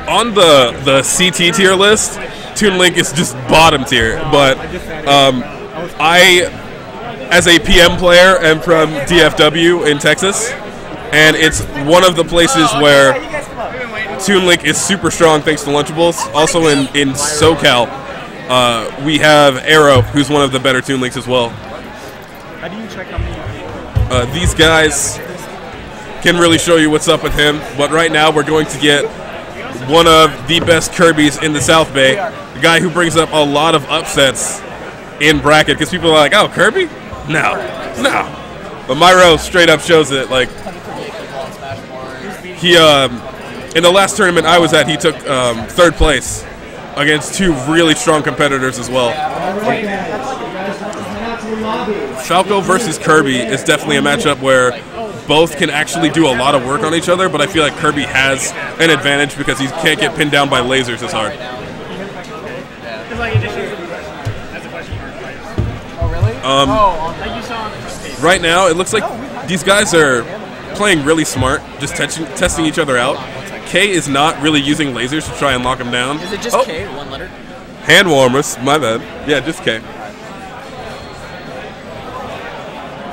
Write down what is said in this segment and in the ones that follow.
on the CT tier list, Toon Link is just bottom tier. But I, as a PM player, am from DFW in Texas, and it's one of the places where Toon Link is super strong thanks to Lunchables. Also in SoCal, we have Arrow, who's one of the better Toon Links as well. How do you check how many? These guys can really show you what's up with him, but right now we're going to get one of the best Kirbys in the South Bay, a guy who brings up a lot of upsets in bracket, because people are like, oh, Kirby? No. But Myro straight up shows it. Like, he, in the last tournament I was at, he took third place against two really strong competitors as well. Falco versus Kirby is definitely a matchup where both can actually do a lot of work on each other, but I feel like Kirby has an advantage because he can't get pinned down by lasers as hard. Right now, it looks like these guys are playing really smart, just testing each other out. K is not really using lasers to try and lock him down. Is it just K, one letter? Hand warmers, my bad. Yeah, just K.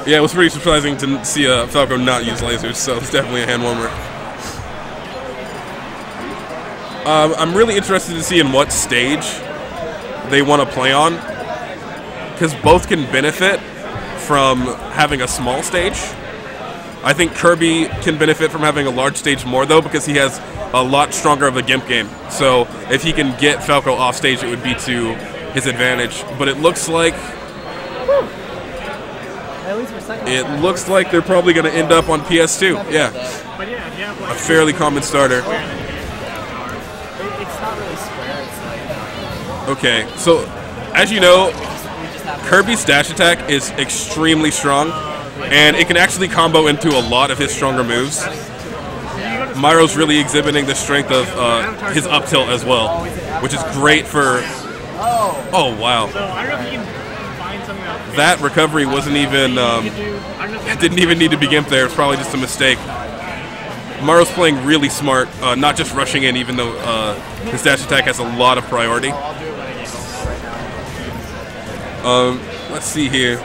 Yeah, it was pretty surprising to see Falco not use lasers, so it's definitely a hand warmer. I'm really interested to see in what stage they want to play on, because both can benefit from having a small stage. I think Kirby can benefit from having a large stage more, though, because he has a lot stronger of a gimp game. So if he can get Falco off stage, it would be to his advantage. But it looks like they're probably going to end up on PS2. Yeah, a fairly common starter. Okay, so as you know, Kirby's dash attack is extremely strong, and it can actually combo into a lot of his stronger moves. Myro's really exhibiting the strength of his up tilt as well, which is great for... Oh, wow. That recovery wasn't even... didn't even need to be gimped there. It's probably just a mistake. Myro's playing really smart, not just rushing in, even though his dash attack has a lot of priority. Let's see here.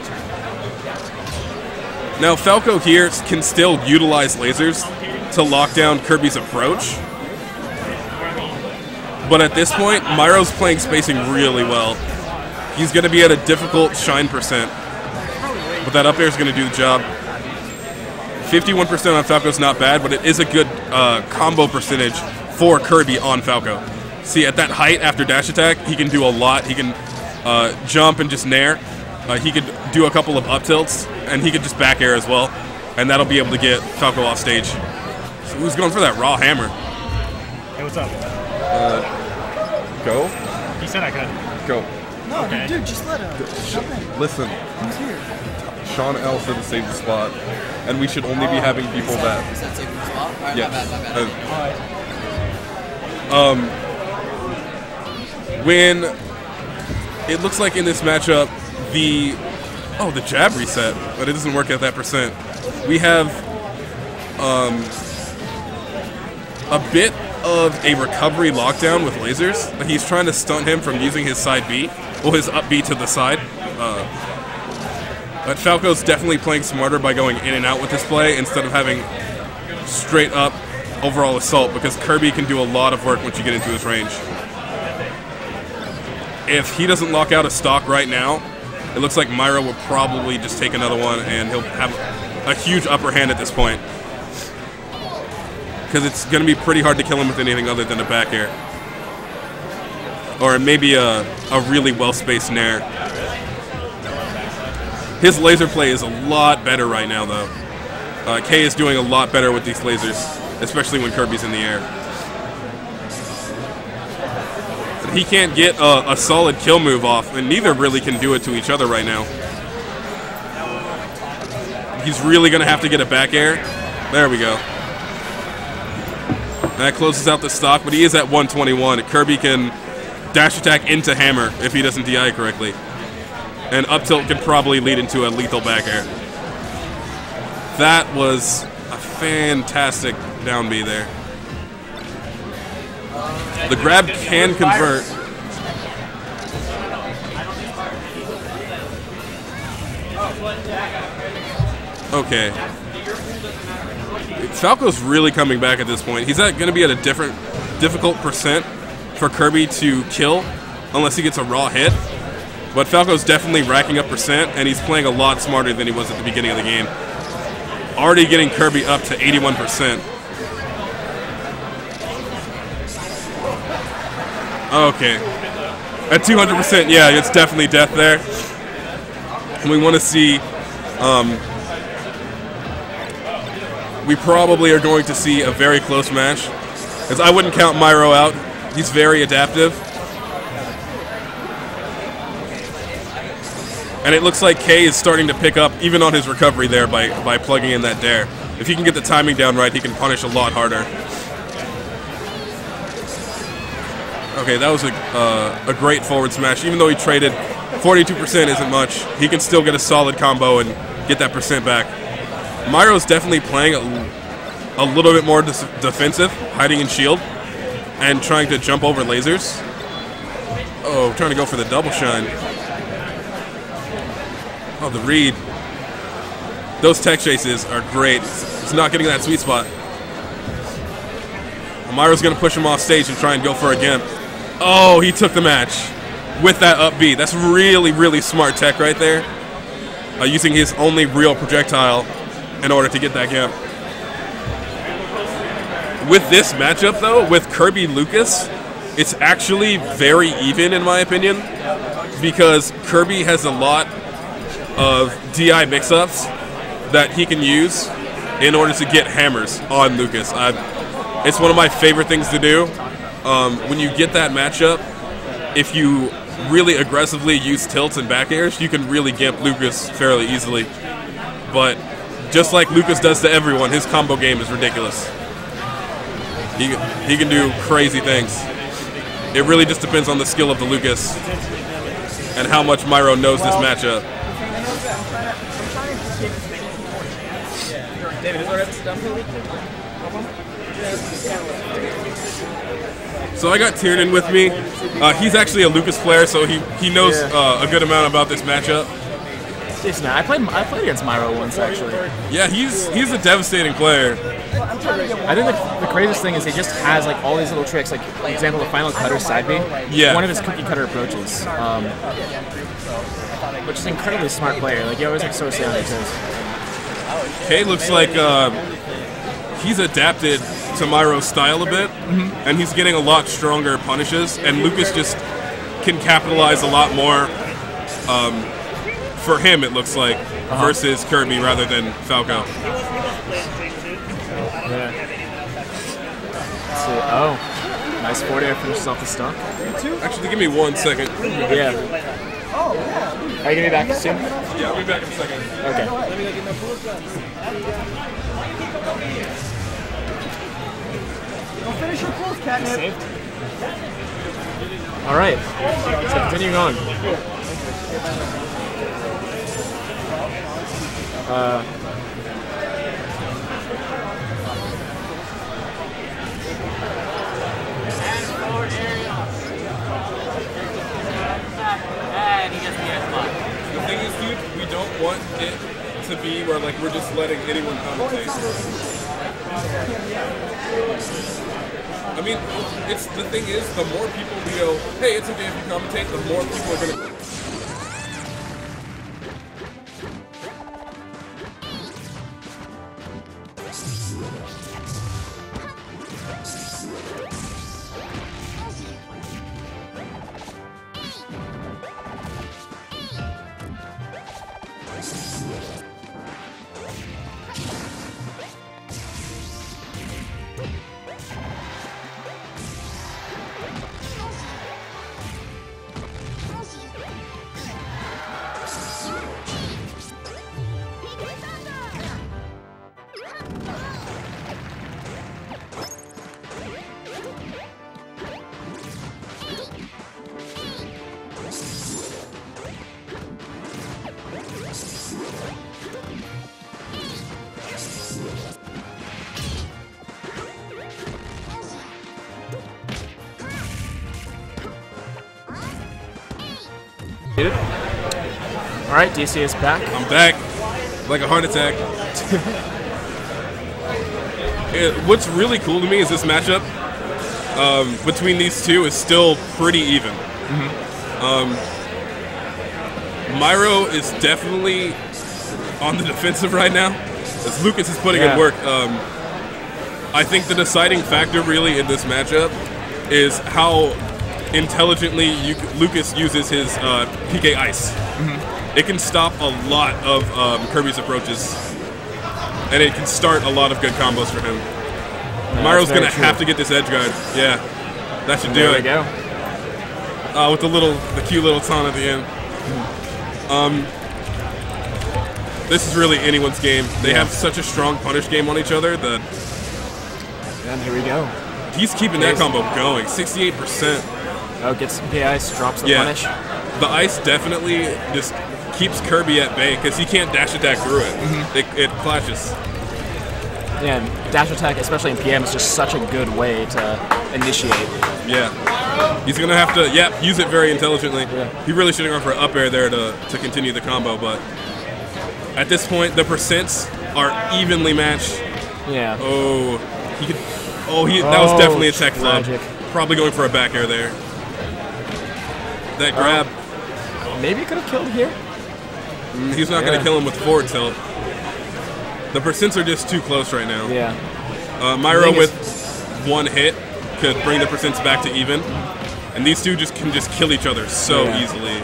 Now, Falco here can still utilize lasers to lock down Kirby's approach. But at this point, Myro's playing spacing really well. He's going to be at a difficult shine percent. But that up air is going to do the job. 51% on Falco is not bad, but it is a good combo percentage for Kirby on Falco. See, at that height after dash attack, he can do a lot. He can jump and just nair. He could do a couple of up tilts, and he could just back air as well. And that'll be able to get Falco off stage. So who's going for that raw hammer? Hey, what's up? Go? He said I could. Go. No, okay. Dude, just let him. Listen. He's here. Sean L said to save the spot, and we should only be having people that... Is that saving the spot? All right, Yes. My bad. When it looks like in this matchup, the jab reset, but it doesn't work at that percent. We have a bit of a recovery lockdown with lasers. He's trying to stunt him from using his side B, or his up B to the side. But Falco's definitely playing smarter by going in and out with his play instead of having straight up overall assault, because Kirby can do a lot of work once you get into his range. If he doesn't lock out a stock right now, it looks like Myro will probably just take another one, and he'll have a huge upper hand at this point. Because it's going to be pretty hard to kill him with anything other than a back air. Or maybe a really well-spaced nair. His laser play is a lot better right now, though. K is doing a lot better with these lasers, especially when Kirby's in the air. But he can't get a solid kill move off, and neither really can do it to each other right now. He's really going to have to get a back air. There we go. That closes out the stock, but he is at 121. Kirby can dash attack into hammer if he doesn't DI correctly. And up tilt can probably lead into a lethal back air. That was a fantastic down B there. The grab can convert. Okay. Falco's really coming back at this point. He's going to be at a difficult percent for Kirby to kill unless he gets a raw hit. But Falco's definitely racking up percent, and he's playing a lot smarter than he was at the beginning of the game. Already getting Kirby up to 81%. Okay. At 200%, yeah, it's definitely death there. And we want to see... we probably are going to see a very close match. Because I wouldn't count Myro out. He's very adaptive. And it looks like K is starting to pick up even on his recovery there by plugging in that dare. If he can get the timing down right, he can punish a lot harder. Okay, that was a great forward smash. Even though he traded, 42% isn't much. He can still get a solid combo and get that percent back. Myro's definitely playing a little bit more defensive, hiding in shield, and trying to jump over lasers. Oh, trying to go for the double shine. Oh, the read. Those tech chases are great. It's not getting that sweet spot. Myro's going to push him off stage and try and go for a gimp. Oh, he took the match with that up B. That's really, really smart tech right there. Using his only real projectile in order to get that gimp. With this matchup, though, with Kirby Lucas, it's actually very even, in my opinion, because Kirby has a lot of DI mix-ups that he can use in order to get hammers on Lucas. It's one of my favorite things to do. When you get that matchup, if you really aggressively use tilts and back airs, you can really gimp Lucas fairly easily. But just like Lucas does to everyone, his combo game is ridiculous. He can do crazy things. It really just depends on the skill of the Lucas and how much Myro knows this matchup. So I got Tiernan with me. He's actually a Lucas player, so he knows a good amount about this matchup. Jason, I played against Myro once, actually. Yeah, he's a devastating player. I think the craziest thing is he just has like all these little tricks, like for example the final cutter side B. Yeah. One of his cookie cutter approaches, which is an incredibly smart player. Like he always looks so sound. Kay looks like he's adapted to Myro's style a bit, and he's getting a lot stronger punishes, and Lucas just can capitalize a lot more. For him, it looks like, versus Kirby rather than Falco. Yeah. So, oh, nice 40. I finishes off the stock. Actually, give me 1 second. Yeah. Are you gonna be back soon? Yeah, I'll be back in a second. Okay. Don't finish your close, catnip. All right. So continuing on. The thing is, dude, we don't want it to be where like we're just letting anyone commentate. I mean, the thing is, the more people we go, hey, it's okay if you commentate, the more people are gonna. All right, DC is back. I'm back, like a heart attack. What's really cool to me is this matchup between these two is still pretty even. Myro is definitely on the defensive right now, as Lucas is putting in work. I think the deciding factor really in this matchup is how intelligently Lucas uses his PK Ice. It can stop a lot of Kirby's approaches, and it can start a lot of good combos for him. Myro's going to have to get this edge guard. Yeah, that should do it. There we go. With the cute little taunt at the end. This is really anyone's game. They have such a strong punish game on each other that... And here we go. He's keeping that combo going. 68%. Oh, gets the ice, drops the punish. The ice definitely just keeps Kirby at bay because he can't dash attack through it. It clashes. Yeah, and dash attack, especially in PM, is just such a good way to initiate. Yeah. He's going to have to, use it very intelligently. Yeah. He really should have gone for an up air there to continue the combo, but at this point, the percents are evenly matched. Yeah. Oh, that was definitely a tech flub. Probably going for a back air there. That grab. Maybe could have killed here. He's not going to kill him with forward tilt. The percents are just too close right now. Yeah. Myro with one hit could bring the percents back to even. And these two can just kill each other so easily.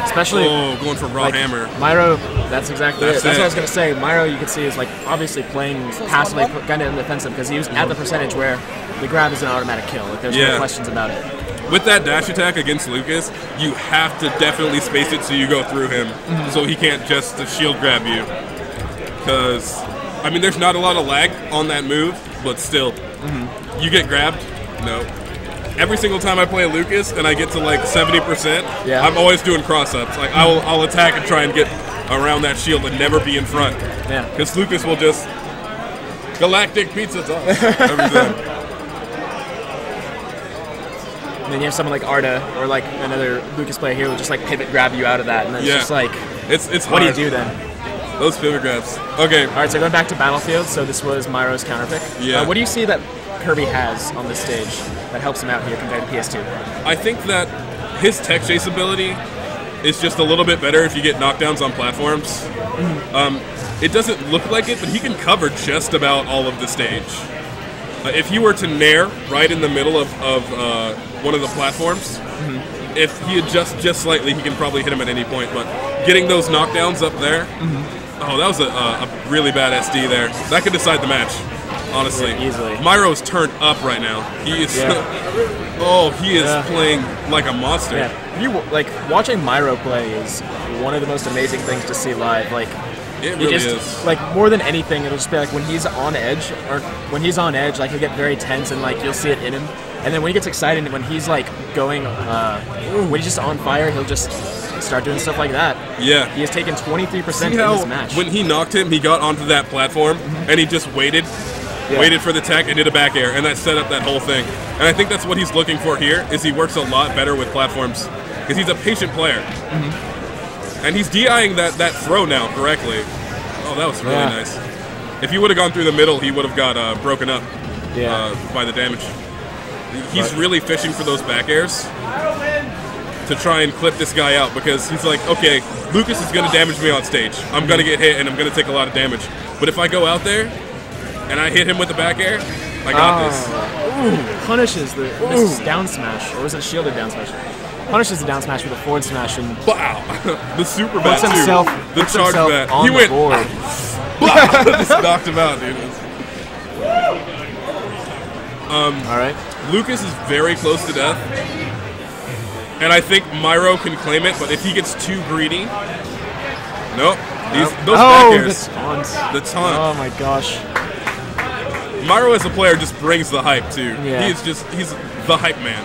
Especially going for raw hammer. Myro, that's exactly it. That's what I was going to say. Myro, you can see, is like obviously playing passively, kind of in the defensive, because he was at the percentage where the grab is an automatic kill. Like, there's no questions about it. With that dash attack against Lucas, you have to definitely space it so you go through him, so he can't just shield grab you. Because, I mean, there's not a lot of lag on that move, but still, you get grabbed, no. Every single time I play a Lucas and I get to like 70%, I'm always doing cross-ups. Like, I'll attack and try and get around that shield and never be in front. Yeah. Because Lucas will just galactic pizza toss every time. And then you have someone like Arda or like another Lucas player here who will just like pivot grab you out of that, and then it's just like, it's what hard. do you do then? Those pivot grabs. Okay. All right, so going back to Battlefield, so this was Myro's counter pick. Yeah. What do you see that Kirby has on this stage that helps him out here compared to PS2? I think that his tech chase ability is just a little bit better if you get knockdowns on platforms. It doesn't look like it, but he can cover just about all of the stage. If he were to nair right in the middle of one of the platforms, if he adjusts just slightly, he can probably hit him at any point. But getting those knockdowns up there, oh, that was a really bad SD there. That could decide the match, honestly. Yeah, easily. Myro's turned up right now. He is, he is playing like a monster. Yeah. Like, watching Myro play is one of the most amazing things to see live. Like, it really is. Like, more than anything, it'll just be like when he's on edge, like he'll get very tense and like you'll see it in him. And then when he gets excited and when he's like going, when he's just on fire, he'll just start doing stuff like that. Yeah. He has taken 23% in this match. When he knocked him, he got onto that platform and he just waited for the tech and did a back air, and that set up that whole thing. And I think that's what he's looking for here, is he works a lot better with platforms because he's a patient player. And he's DIing that throw now correctly. Oh, that was really nice. If he would have gone through the middle, he would have got broken up by the damage. He's really fishing for those back airs to try and clip this guy out because he's like, okay, Lucas is going to damage me on stage. I'm going to get hit and I'm going to take a lot of damage. But if I go out there and I hit him with the back air, I got this. Ooh, punishes the down smash. Or was it shielded down smash? Punishes the down smash with a forward smash and wow, the super bat too. The charge bat. He went. Just knocked him out, dude. All right. Lucas is very close to death, and I think Myro can claim it. But if he gets too greedy, nope. Those back airs. The taunt. Oh my gosh. Myro as a player just brings the hype too. Yeah. He's the hype man.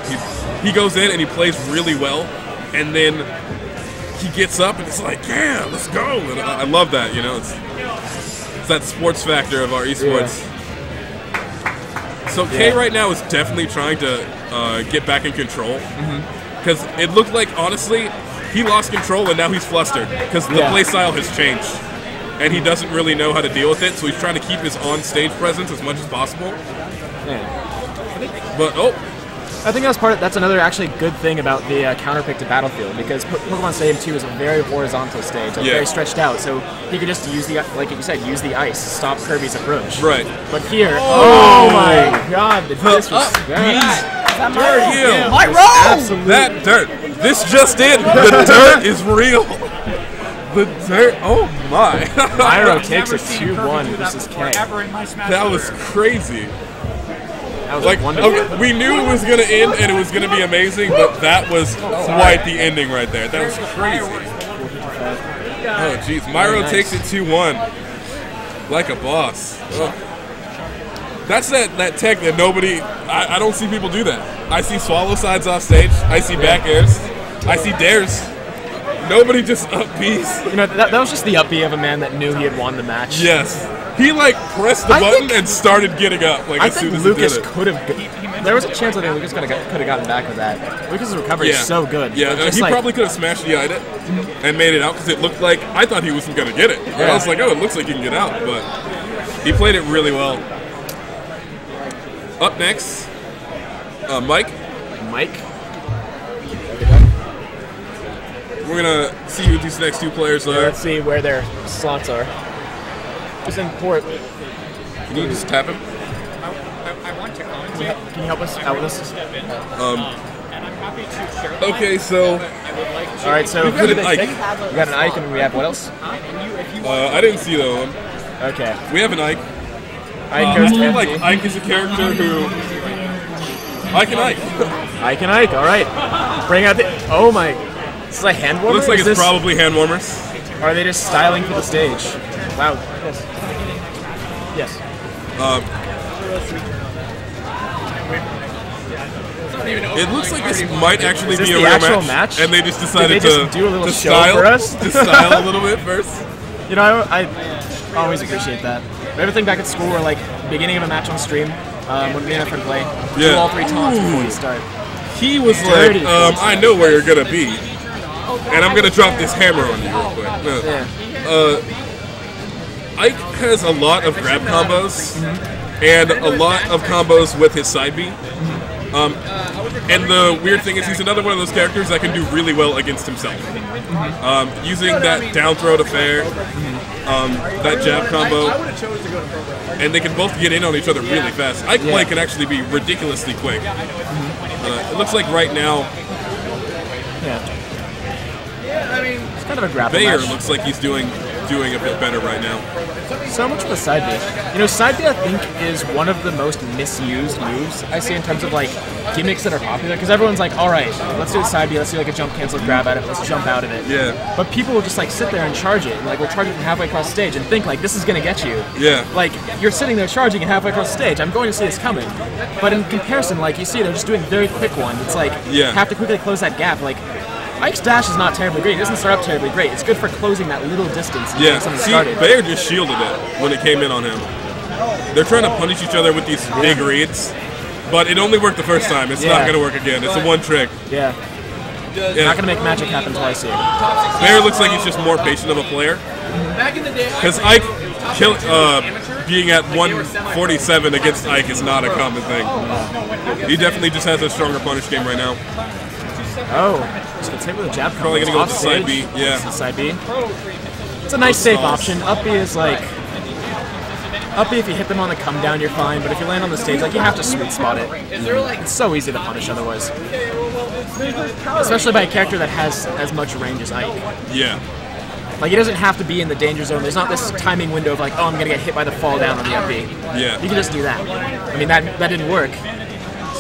He goes in and he plays really well, and then he gets up and it's like, yeah, let's go. And I love that, you know. It's that sports factor of our esports. So K right now is definitely trying to get back in control because it looked like, honestly, he lost control and now he's flustered because the play style has changed. And he doesn't really know how to deal with it, so he's trying to keep his on-stage presence as much as possible. Yeah. But, I think that's another actually good thing about the counterpick to Battlefield, because Pokemon Stadium 2 is a very horizontal stage, very stretched out, so he could just use the, like you said, use the ice, stop Kirby's approach. Right. But here, oh my god, the disrespect. My roll! That dirt. This just in. The dirt is real. The dirt. Oh my. Myro takes a 2-1 versus K. That was crazy. That was like, wonderful. okay, we knew it was going to end and it was going to be amazing, but that was quite the ending right there. That was crazy. Oh, jeez. Myro takes it 2-1. Like a boss. Oh. That's that tech that nobody... I don't see people do that. I see swallow sides off stage. I see back airs. I see dares. Nobody just up Bs. You know, that was just the up B of a man that knew he had won the match. Yes. He, like, pressed the button and started getting up, like, as soon as Lucas he did it. could have... There was a chance that Lucas could have gotten back with that. Lucas' recovery is so good. Yeah, he probably could have smashed the it and made it out, because it looked like... I thought he wasn't going to get it. I was like, oh, it looks like he can get out, but he played it really well. Up next, Mike. We're going to see who these next two players are. Let's see where their slots are. Who's in port? Can you just tap him? I want to comment. Can you help us out with this? And I'm happy to share. Okay, so... All right, so we've got an Ike. We got an Ike, and we have what else? I didn't see that one. Okay. We have an Ike. Ike goes to I feel like empty. Ike is a character who... Ike and Ike. Ike and Ike, all right. Bring out the... Oh my... This is a hand warmer? Looks like it's probably hand warmers. Or are they just styling for the stage? Wow. Yes. It looks like this might actually be a the real actual match, match, and they just decided Did they just do a little to show style for us? to style a little bit first. You know, I always appreciate that. Everything back at school, were like beginning of a match on stream, when me and my friend play, do all 3 taunts before you start. He was like, I know where you're gonna be, and I'm gonna drop this hammer on you real quick. Ike has a lot of grab combos and a lot of combos with his side B. And the weird thing is he's another one of those characters that can do really well against himself. Using that down throw to fair, that jab combo, and they can both get in on each other really fast. Ike play can actually be ridiculously quick. It looks like right now, It's kind of a grapple Bayer match. looks like he's doing a bit better right now. So much for side B. You know, side B I think is one of the most misused moves I see in terms of like gimmicks that are popular. Because everyone's like, all right, let's do a side B, let's do like a jump cancel, grab at it, let's jump out of it. Yeah. But people will just like sit there and charge it. And, like we'll charge it from halfway across the stage and think like this is gonna get you. Yeah. Like you're sitting there charging it halfway across the stage. I'm going to see this coming. But in comparison, like you see, they're just doing very quick one. It's like you have to quickly close that gap. Like Ike's dash is not terribly great. It doesn't start up terribly great. It's good for closing that little distance and getting something started. Bayer just shielded it when it came in on him. They're trying to punish each other with these big reads, but it only worked the first time. It's not going to work again. It's a one trick. Yeah. Not going to make magic happen twice here. Bayer looks like he's just more patient of a player. Because Ike, being at 147 against Ike is not a common thing. He definitely just has a stronger punish game right now. Oh, just gonna take with a jab. Probably gonna go with the side B. Yeah, side B. It's a nice safe option. Up B is like up B. If you hit them on the come down, you're fine. But if you land on the stage, like you have to sweet spot it. It's so easy to punish otherwise, especially by a character that has as much range as Ike. Yeah. Like he doesn't have to be in the danger zone. There's not this timing window of like, oh, I'm gonna get hit by the fall down on the up B. Yeah. You can just do that. I mean that didn't work.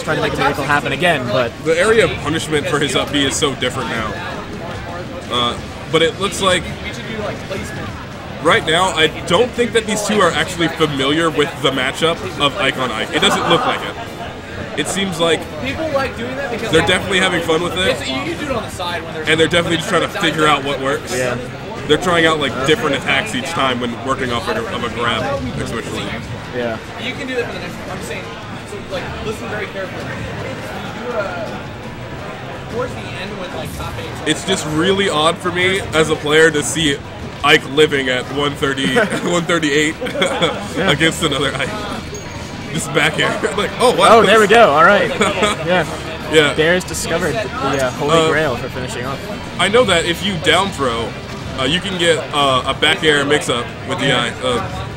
Trying to make a miracle happen again, but the area of punishment for his up B is so different now. But it looks like right now, I don't think that these two are actually familiar with the matchup of Ike on Ike. It doesn't look like it. It seems like people like doing that because they're definitely having fun with it. You do it on the side when and they're definitely just trying to figure out what works. Yeah. They're trying out like different attacks each time when working off of a grab, especially. Yeah. You can do that for the next one. I'm saying. Like, listen very carefully. It's just really odd for me as a player to see Ike living at 130, 138 against another Ike. Just back here. Like, oh, wow. Oh, there we go. All right. Yeah. Yeah. Bears discovered the holy grail for finishing off. I know that if you down throw, you can get a back air mix-up with DI.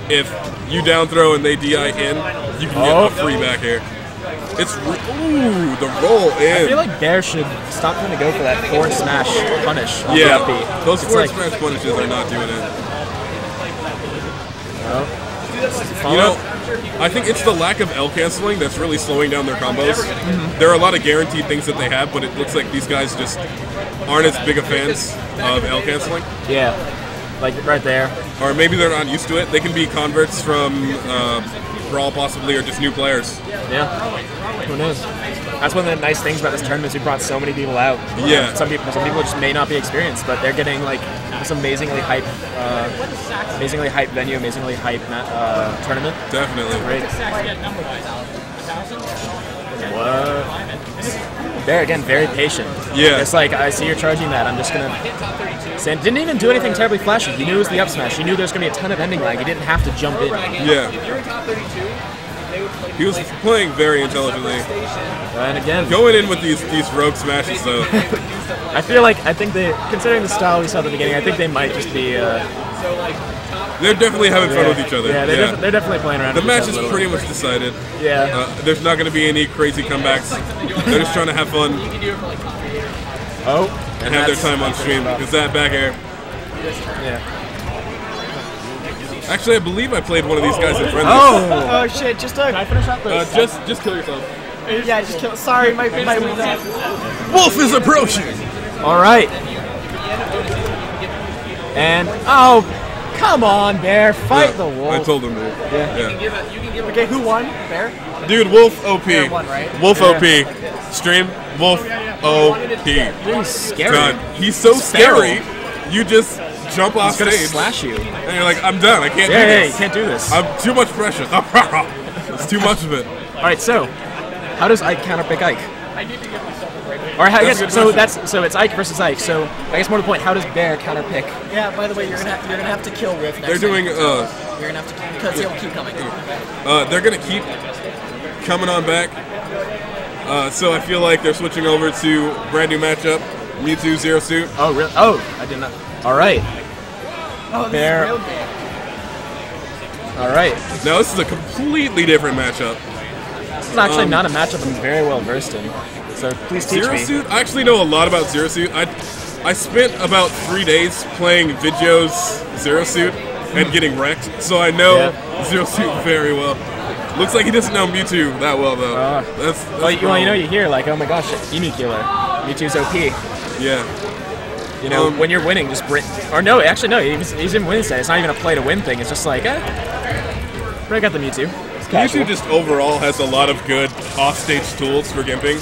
If you down throw and they DI in, you can get a free back air. It's ooh, the roll in. I feel like Bear should stop trying to go for that forward smash punish. Yeah, those forward smash punishes are not doing it. You know, I think it's the lack of L canceling that's really slowing down their combos. There are a lot of guaranteed things that they have, but it looks like these guys just aren't as big of fans of L canceling. Yeah, like right there. Or maybe they're not used to it. They can be converts from Brawl possibly, or just new players. Yeah, who knows? That's one of the nice things about this tournament is we brought so many people out. Yeah. Some people just may not be experienced, but they're getting like this amazingly hype venue, amazingly hype tournament. Definitely. Great. What? Bear again, very patient. Yeah. It's like, I see you're charging that. I'm just gonna. Sam didn't even do anything terribly flashy. He knew it was the up smash. He knew there was gonna be a ton of ending lag. He didn't have to jump in. Yeah. He was playing very intelligently. And again, going in with these rogue smashes though. I think they, considering the style we saw at the beginning, I think they might just be. They're definitely having fun with each other. Yeah, they're definitely playing around. The match is pretty much decided. Yeah. There's not going to be any crazy comebacks. They're just trying to have fun. Oh. And have their time on stream. Because that back air. Yeah. Actually, I believe I played one of these guys in friendly. Oh shit! Can I finish up this? Just kill yourself. Yeah, just kill. Sorry, my Wolf is approaching. All right. And come on, Bear, fight the wolf. I told him to. Yeah. Okay, who won? Bear? Dude, Wolf OP. Bear won, right? Wolf OP. Stream, Wolf OP. He's scary. Done. He's so scary. You just jump off He's gonna stage. slash you. And you're like, I'm done. I can't do Yeah, this. you can't do this. I'm too much pressure. It's too much of it. All right, so how does Ike counterpick Ike? Or I guess so. It's Ike versus Ike. So I guess more to the point, how does Bear counterpick? Yeah. By the way, you're gonna have to kill Wolf next. They're doing. You're gonna have to because he'll keep coming. They're gonna keep coming on back. So I feel like they're switching over to brand new matchup. Mewtwo Zero Suit. Oh really? Oh, I did not. All right. Oh, this Bear. is real game. All right. Now this is a completely different matchup. This is actually not a matchup I'm very well versed in. So please teach Zero me. Suit? I actually know a lot about Zero Suit. I spent about 3 days playing Vidjo's Zero Suit and getting wrecked, so I know Zero Suit very well. Looks like he doesn't know Mewtwo that well though. That's you hear like, oh my gosh, Emu Killer, Mewtwo's OP. Yeah. You know, when you're winning, just break. Or no, actually no, he's in win state. It's not even a play to win thing. It's just like, break out the Mewtwo. Mewtwo just overall has a lot of good off-stage tools for gimping.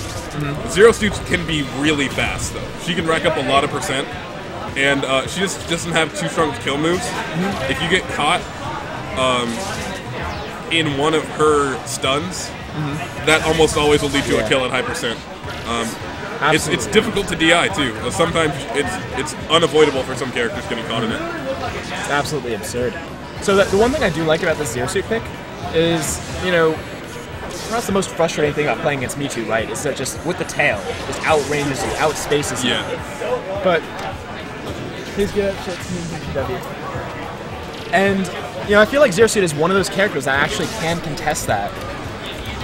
Zero Suit can be really fast though. She can rack up a lot of percent, and she just doesn't have too strong kill moves. If you get caught in one of her stuns, that almost always will lead to a kill at high percent. It's difficult to DI too. Sometimes it's unavoidable for some characters getting caught in it. It's absolutely absurd. So the one thing I do like about this Zero Suit pick is, that's the most frustrating thing about playing against Mewtwo, right? Is that just with the tail, just outranges you, outspaces you. Yeah. But he's good at shit. And I feel like Zero Suit is one of those characters that actually can contest that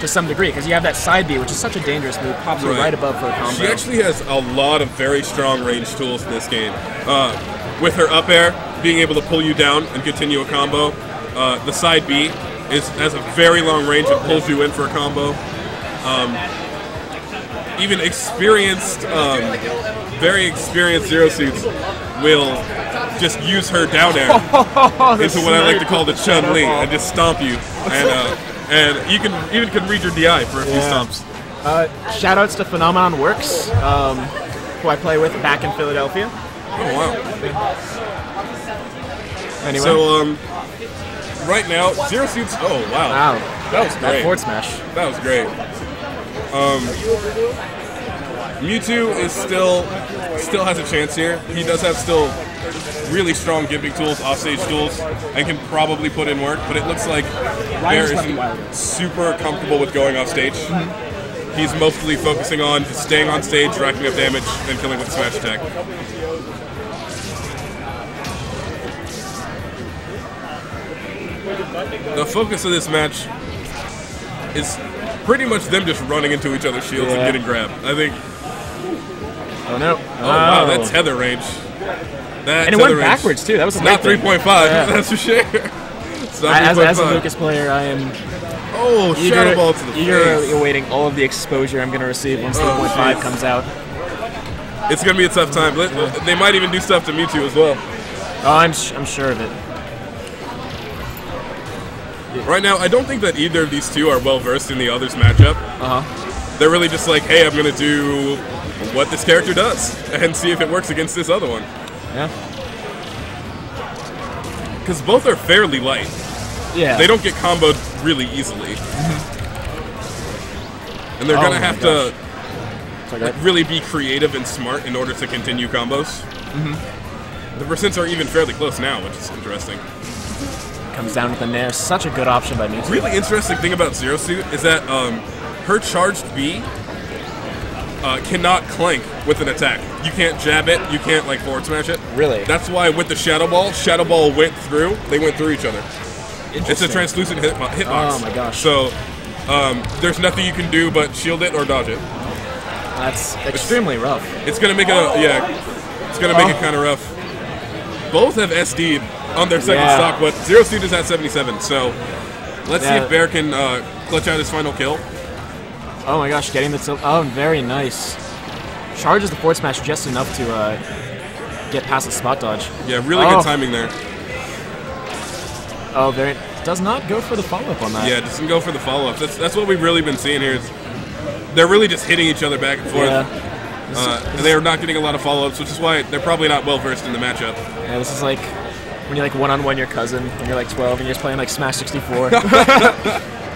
to some degree, because you have that side B, which is such a dangerous move, pops you right above for a combo. She actually has a lot of very strong range tools in this game. With her up air, being able to pull you down and continue a combo. The side B has a very long range and pulls you in for a combo. Even experienced, very experienced Zero Suits will just use her down air into what I like to call the Chun-Li and just stomp you. And you can read your DI for a few stomps. Shoutouts to Phenomenon Works, who I play with back in Philadelphia. Oh wow. Anyway. So right now, Zero Suits. Oh wow. Wow. That was great. That forward smash. That was great. Mewtwo is still has a chance here. He does have still really strong gimping tools, offstage tools, and can probably put in work. But it looks like Bear isn't super comfortable with going off stage. He's mostly focusing on just staying on stage, racking up damage, and killing with smash attack. The focus of this match is pretty much them just running into each other's shields and getting grabbed. I think. Oh no! Oh wow, that's tether range. And it went backwards too. That was not 3.5. That's for sure. As a Lucas player, I am Shadow Ball to the face. Eagerly awaiting all of the exposure I'm going to receive once 3.5 comes out. It's going to be a tough time. They might even do stuff to Mewtwo as well. Oh, I'm sure of it. Right now, I don't think that either of these two are well versed in the other's matchup. They're really just like, hey, I'm going to do what this character does and see if it works against this other one. Yeah. Because both are fairly light. Yeah. They don't get comboed really easily. And they're going to have to really be creative and smart in order to continue combos. The percents are even fairly close now, which is interesting. Comes down with the nair. Such a good option by Mewtwo. Really interesting thing about Zero Suit is that her charged B cannot clank with an attack. You can't jab it, you can't like forward smash it. Really? That's why with the Shadow Ball went through, they went through each other. It's a translucent hitbox. Oh my gosh. So there's nothing you can do but shield it or dodge it. That's extremely rough. It's gonna make it's gonna make it kind of rough. Both have SD on their second stock, but Zero Suit is at 77, so let's see if Bear can clutch out his final kill. Oh my gosh, getting the tilt. Oh, very nice. Charges the forward smash just enough to get past the spot dodge. Yeah, really good timing there. Oh, very. Does not go for the follow-up on that. Yeah, doesn't go for the follow-up. That's what we've really been seeing here. Is they're really just hitting each other back and forth. And they are not getting a lot of follow-ups, which is why they're probably not well-versed in the matchup. Yeah, this is like when you're like one-on-one your cousin when you're like 12 and you're just playing like Smash 64.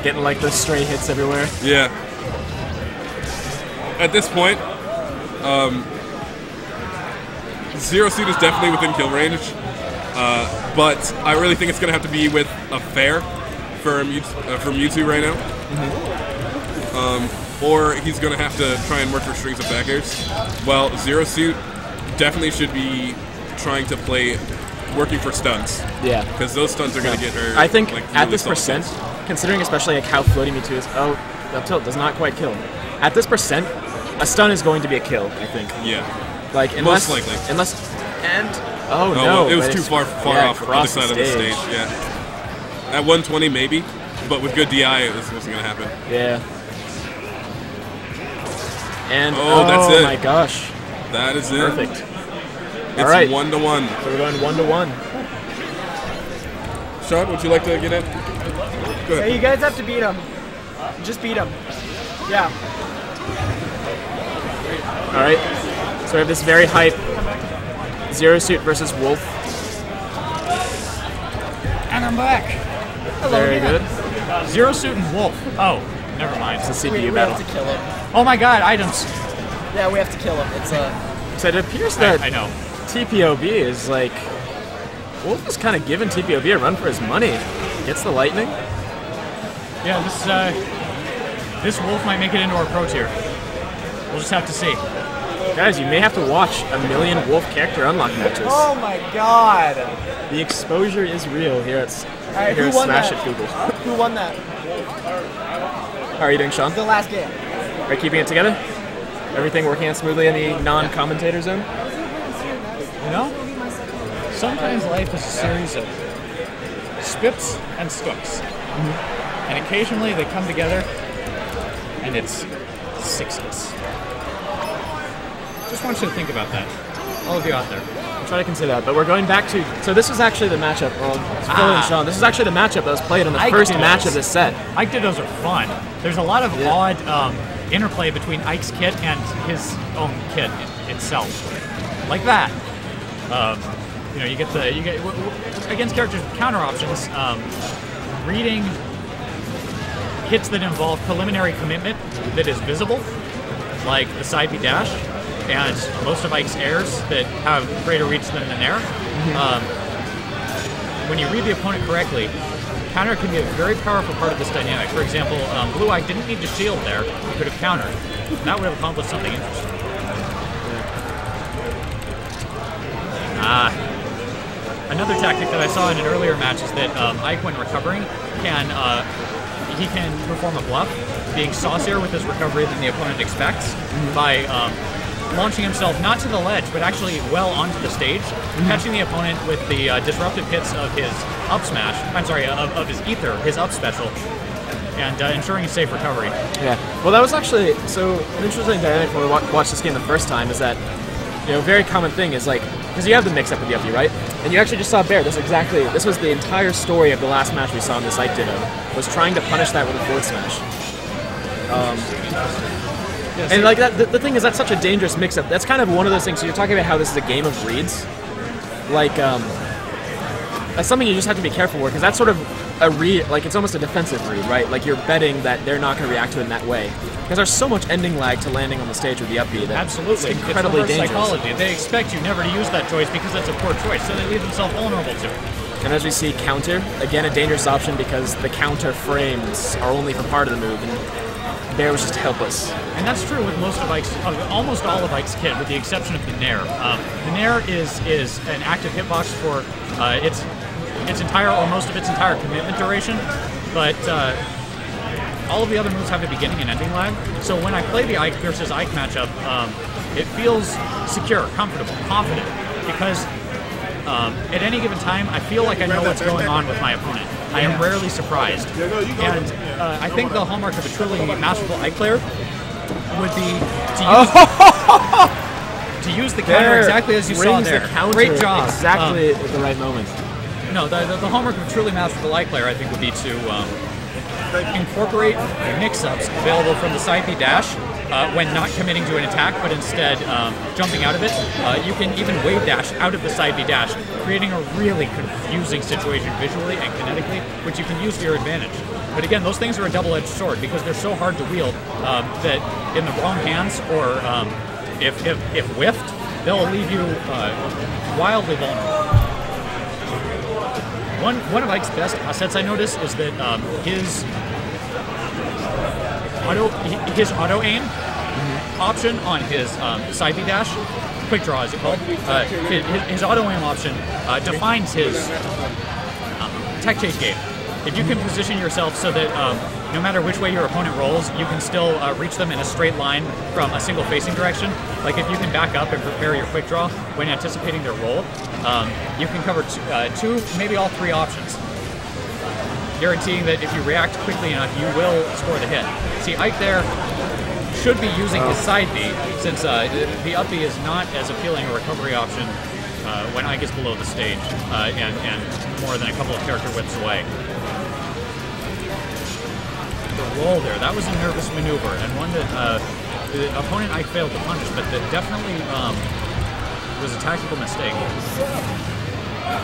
Getting like the stray hits everywhere. Yeah. At this point, Zero Suit is definitely within kill range, but I really think it's going to have to be with a fair for Mewtwo right now. Or he's going to have to try and work for strings of back airs. Well, Zero Suit definitely should be trying to play working for stuns. Yeah. Because those stuns are going to get her. I think like, at really this percent, considering especially like how floaty Mewtwo is, up tilt does not quite kill. At this percent, a stun is going to be a kill, I think. Yeah. Like unless, most likely. Oh no, it was too far off the other side of the stage. Yeah. At 120 maybe, but with good DI, this wasn't going to happen. Yeah. And that's it. Oh my gosh. That is it. Perfect. It's all right. 1-1. So we're going 1-1. Sean, would you like to get in? Go ahead. Hey, you guys have to beat him. Just beat him. Yeah. All right. So we have this very hype Zero Suit versus Wolf. And I'm back. Very good. Zero Suit and Wolf. Oh, never mind. It's a CPU We battle. have to kill him. Oh my god, items. Yeah, we have to kill him. It's So it appears that I know. TPOB is like Wolf is kind of giving TPOB a run for his money. Gets the lightning. Yeah, this Wolf might make it into our pro tier. We'll just have to see. Guys, you may have to watch a million Wolf character unlock matches. Oh my god. The exposure is real here at Alright, who won Smash that? It Google. Who won that? How are you doing, Sean? The last game. Are you keeping it together? Everything working out smoothly in the non-commentator zone? You know? Sometimes life is a series of spips and stooks. And occasionally they come together and it's sixes. Just want you to think about that. All of you out there. I'm trying to consider that, but we're going back to... So this was actually the matchup. Well, Phil and Sean, this is actually the matchup that was played on the first match of this set. Ike Dittos are fun. There's a lot of odd interplay between Ike's kit and his own kit itself. Like that. You know, you get against characters with counter options, reading hits that involve preliminary commitment that is visible like the side B dash and most of Ike's airs that have greater reach than the Nair. When you read the opponent correctly, counter can be a very powerful part of this dynamic. For example, Blue Ike didn't need to shield there. He could have countered. And that would have accomplished something interesting. Another tactic that I saw in an earlier match is that Ike, when recovering, can perform a bluff, being saucier with his recovery than the opponent expects by launching himself not to the ledge, but actually well onto the stage, catching the opponent with the disruptive hits of his up smash. I'm sorry, of his ether, his up special, and ensuring a safe recovery. Yeah. Well, that was actually so an interesting dynamic when we watched this game the first time. Is that a very common thing is like because you have the mix up with the uppy, right? And you actually just saw Bear. This was the entire story of the last match we saw in this Ike Ditto, was trying to punish that with a forward smash. And like that, the thing is that's such a dangerous mix-up. That's kind of one of those things. So you're talking about how this is a game of reads, like that's something you just have to be careful with because that's sort of a read. Like it's almost a defensive read, right? Like you're betting that they're not going to react to it in that way because there's so much ending lag to landing on the stage with the up B that absolutely it's incredibly dangerous. Psychology. They expect you never to use that choice because it's a poor choice, so they leave themselves vulnerable to it. And as we see, counter again a dangerous option because the counter frames are only for part of the move. And Bear was just helpless. And that's true with most of Ike's, almost all of Ike's kit, with the exception of the Nair. The Nair is an active hitbox for its entire, or most of its entire commitment duration, but all of the other moves have a beginning and ending lag. So when I play the Ike versus Ike matchup, it feels secure, comfortable, confident, because at any given time, I feel like I know what's going on with my opponent. I am rarely surprised. And I think the hallmark of a truly masterful Ike player would be to use the counter exactly as you saw there. Great job. Exactly at the right moment. No, the hallmark of a truly masterful Ike player, I think, would be to incorporate mix-ups available from the side B dash when not committing to an attack, but instead jumping out of it. You can even wave dash out of the side B dash, creating a really confusing situation visually and kinetically, which you can use to your advantage. But again, those things are a double-edged sword because they're so hard to wield that in the wrong hands or if whiffed, they'll leave you wildly vulnerable. One of Ike's best assets I noticed is that his auto aim option on his side B dash, quick draw is it called, his auto aim option defines his tech chase game. If you can position yourself so that no matter which way your opponent rolls, you can still reach them in a straight line from a single facing direction. Like if you can back up and prepare your quick draw when anticipating their roll, you can cover two, maybe all three options, guaranteeing that if you react quickly enough, you will score the hit. See, Ike there should be using his side B, since the up B is not as appealing a recovery option when Ike is below the stage and more than a couple of character widths away. The roll there, that was a nervous maneuver, and one that the opponent Ike failed to punish, but that definitely was a tactical mistake.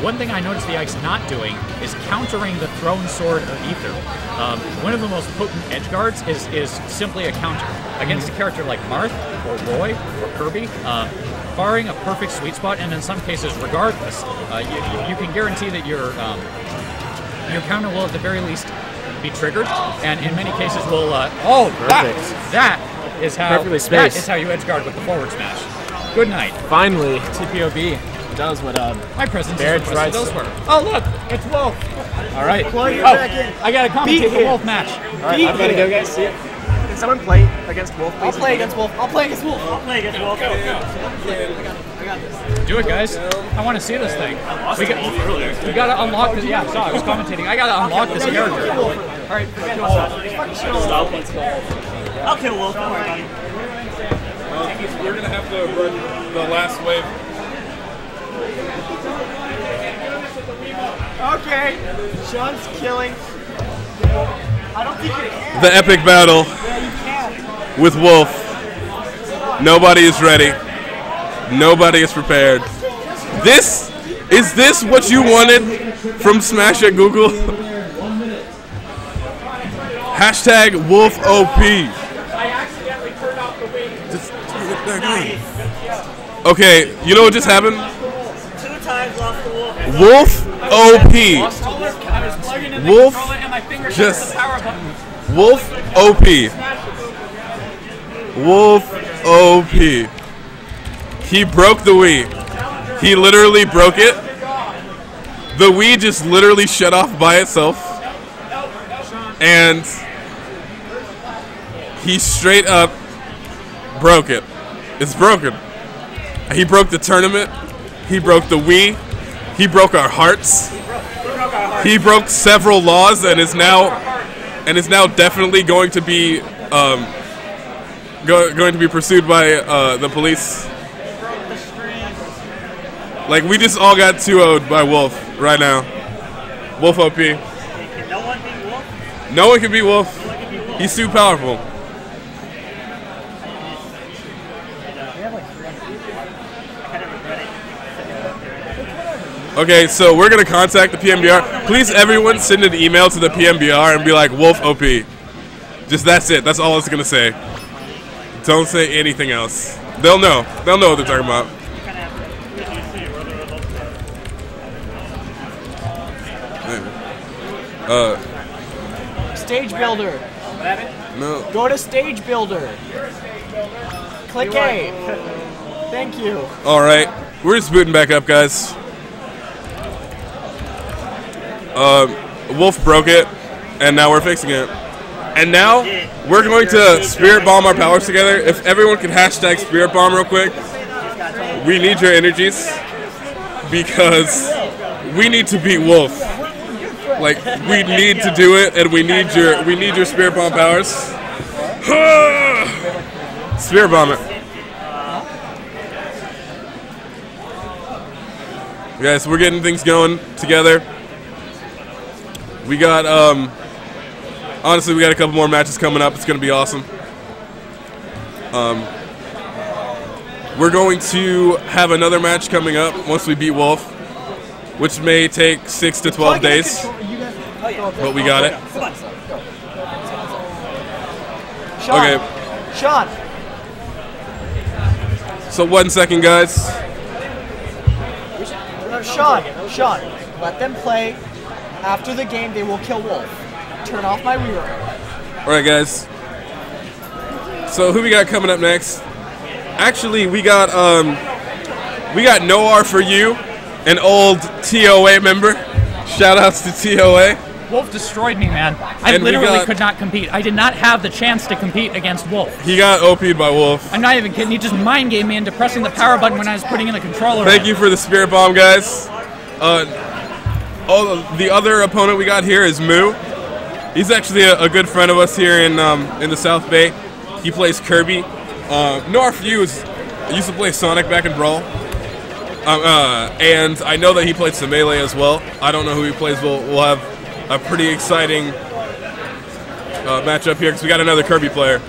One thing I noticed the Ike's not doing is countering the thrown sword of Ether. One of the most potent edge guards is simply a counter. Against a character like Marth, or Roy, or Kirby, barring a perfect sweet spot, and in some cases regardless, you can guarantee that your counter will at the very least be triggered, and in many cases will, that is how you edge guard with the forward smash. Good night. Finally, TPOB does what my presence Bear is tries those were. Oh look, it's Wolf. All right. I gotta commentate the Wolf match. All right, I'm gonna go, guys. See it. Can someone play against Wolf, please? I'll play against Wolf. I'll play against Wolf. I got this. Do it, guys. I want to see this thing. We gotta unlock this. Yeah, I saw. I was commentating. I gotta unlock this character. All right. Stop. Let's go. I'll kill Wolf. Don't worry about it. We're gonna have to run the last wave. Okay. Sean's killing. I don't think you can. The epic battle Yeah, you can. with Wolf. Nobody is ready. Nobody is prepared. Is this what you wanted from Smash at Google? Hashtag WolfOP. I accidentally turned off the wing. Okay, you know what just happened? 2 times lost the wolf. Wolf OP. Wolf just Wolf OP. Wolf OP. He broke the Wii. He literally broke it. The Wii just literally shut off by itself. And he straight up broke it. It's broken. He broke the tournament. He broke the Wii. He broke our hearts. He broke several laws and is now definitely going to be going to be pursued by the police. Like, we just all got 2-0'd by Wolf right now. Wolf OP. Can no one beat Wolf? No one can beat Wolf. He's too powerful. Okay, so we're going to contact the PMBR. Please, everyone, send an email to the PMBR and be like, Wolf OP. Just that's it. That's all it's going to say. Don't say anything else. They'll know. They'll know what they're talking about. Stage builder. No. Go to stage builder. Click A. Thank you. All right, we're just booting back up, guys. Wolf broke it, and now we're fixing it. And now we're going to Spirit Bomb our powers together. If everyone could hashtag Spirit Bomb real quick, we need your energies because we need to beat Wolf. Like, we need to do it, and we need your Spirit Bomb powers. Spirit Bomb it. Guys, we're getting things going together. We got, honestly, we got a couple more matches coming up. It's going to be awesome. We're going to have another match coming up once we beat Wolf, which may take 6 to 12 days. But we got it. Sean. Okay. Sean. So 1 second, guys. Sean. Let them play. After the game, they will kill Wolf. Turn off my reroll. All right, guys. So who we got coming up next? Actually, we got Noir for you, an old TOA member. Shout outs to TOA. Wolf destroyed me, man. I literally could not compete. I did not have the chance to compete against Wolf. He got OP'd by Wolf. I'm not even kidding. He just mind gamed me into pressing the power button when I was putting in the controller. Thank you for the Spirit Bomb, guys. The other opponent we got here is Moo. He's actually a good friend of us here in the South Bay. He plays Kirby. Noir for you used to play Sonic back in Brawl. And I know that he played some Melee as well. I don't know who he plays. We'll have a pretty exciting matchup here because we got another Kirby player.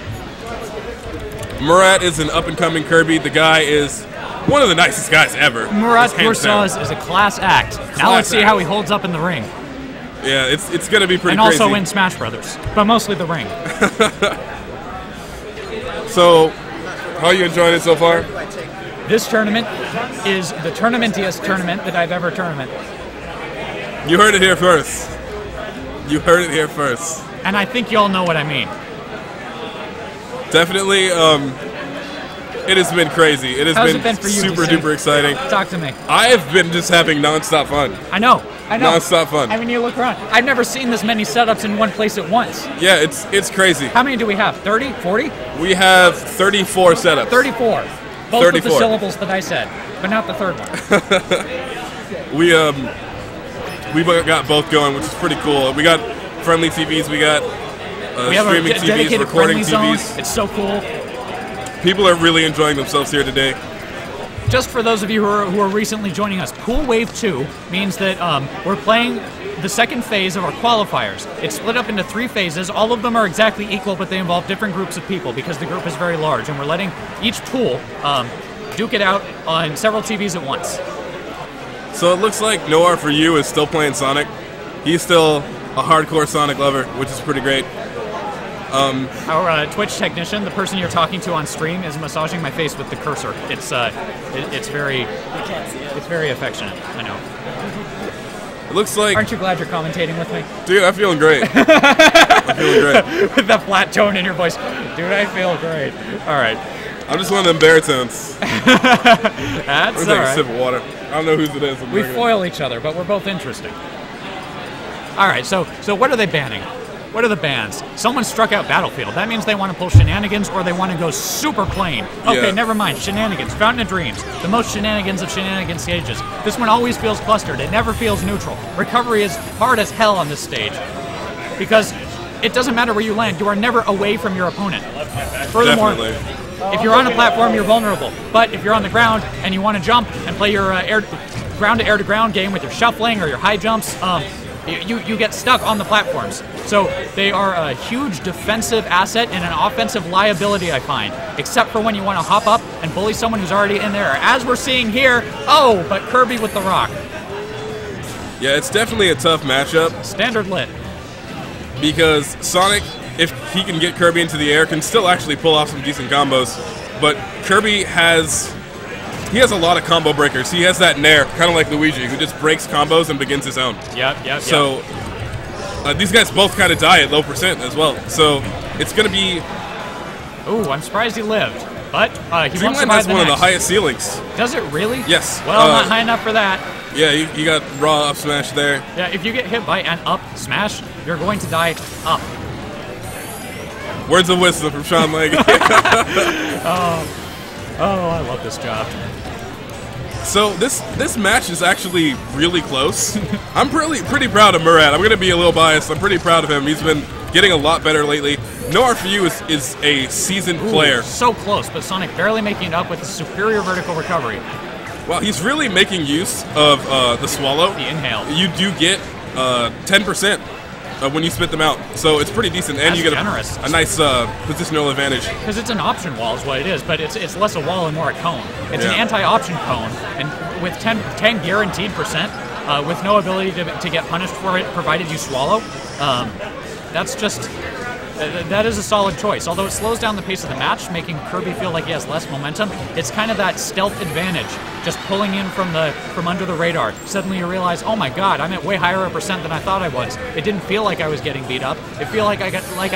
Murat is an up-and-coming Kirby. The guy is one of the nicest guys ever. Murat Boursauz is a class act. Now let's see how he holds up in the ring. Yeah, it's going to be pretty crazy. And also in Smash Brothers, but mostly the ring. So, how are you enjoying it so far? This tournament is the tournamentiest tournament that I've ever tournament. You heard it here first. You heard it here first. And I think you all know what I mean. Definitely, it has been crazy. It has been for you super duper exciting. Talk to me. I have been just having non-stop fun. I know. Non-stop fun. I mean, you look around. I've never seen this many setups in one place at once. Yeah, it's crazy. How many do we have? 30? 40? We have 34 setups. 34. Both 34. with the syllables that I said, but not the third one. We got both going, which is pretty cool. We got friendly TVs. We got we have streaming a TVs, dedicated recording friendly TVs. Zone. It's so cool. People are really enjoying themselves here today. Just for those of you who are recently joining us, Pool Wave 2 means that we're playing the second phase of our qualifiers. It's split up into 3 phases. All of them are exactly equal, but they involve different groups of people because the group is very large, and we're letting each pool duke it out on several TVs at once. So it looks like Noir for you is still playing Sonic. He's still a hardcore Sonic lover, which is pretty great. Our Twitch technician, the person you're talking to on stream, is massaging my face with the cursor. It's very affectionate. I know. It looks like. Aren't you glad you're commentating with me? Dude, I'm feeling great. I'm feeling great. With that flat tone in your voice. Dude, I feel great. All right. I'm just one of them baritones. That's Let me take all a right. sip of water. I don't know whose it is. We foil each other, but we're both interesting. All right, so what are they banning? What are the bans? Someone struck out Battlefield. That means they want to pull shenanigans or they want to go super plain. Okay, Yeah. never mind. Shenanigans. Fountain of Dreams. The most shenanigans of shenanigan stages. This one always feels clustered. It never feels neutral. Recovery is hard as hell on this stage. Because it doesn't matter where you land. You are never away from your opponent. Furthermore, Definitely. if you're on a platform, you're vulnerable. But if you're on the ground and you want to jump and play your ground-to-air-to-ground game with your shuffling or your high jumps, you get stuck on the platforms. So they are a huge defensive asset and an offensive liability, I find. Except for when you want to hop up and bully someone who's already in there. As we're seeing here, oh, but Kirby with the rock. Yeah, it's definitely a tough matchup Standard lit. because Sonic, if he can get Kirby into the air, can still actually pull off some decent combos. But Kirby has a lot of combo breakers. He has that nair, kind of like Luigi, who just breaks combos and begins his own. Yep. So these guys both kind of die at low percent as well. So it's going to be. Ooh, I'm surprised he lived. But he won't Dreamland survive has the one of the next. highest ceilings. Does it really? Yes. Well, not high enough for that. Yeah, you got raw up smash there. Yeah, if you get hit by an up smash, you're going to die up. Words of wisdom from Sean Lang. Oh, I love this job. So this match is actually really close. I'm pretty proud of Murad. I'm gonna be a little biased. I'm pretty proud of him. He's been getting a lot better lately. No R for you is a seasoned player. So close, but Sonic barely making it up with the superior vertical recovery. Well, he's really making use of the swallow. The inhale. You do get 10% when you spit them out, so it's pretty decent, and That's you get generous. a nice positional advantage. Because it's an option wall is what it is, but it's less a wall and more a cone. It's an Yeah. anti-option cone, and with 10 guaranteed percent, with no ability to get punished for it, provided you swallow, that's just... That is a solid choice. Although it slows down the pace of the match, making Kirby feel like he has less momentum, it's kind of that stealth advantage, just pulling in from under the radar. Suddenly you realize, oh my god, I'm at way higher a percent than I thought I was. It didn't feel like I was getting beat up. It felt like I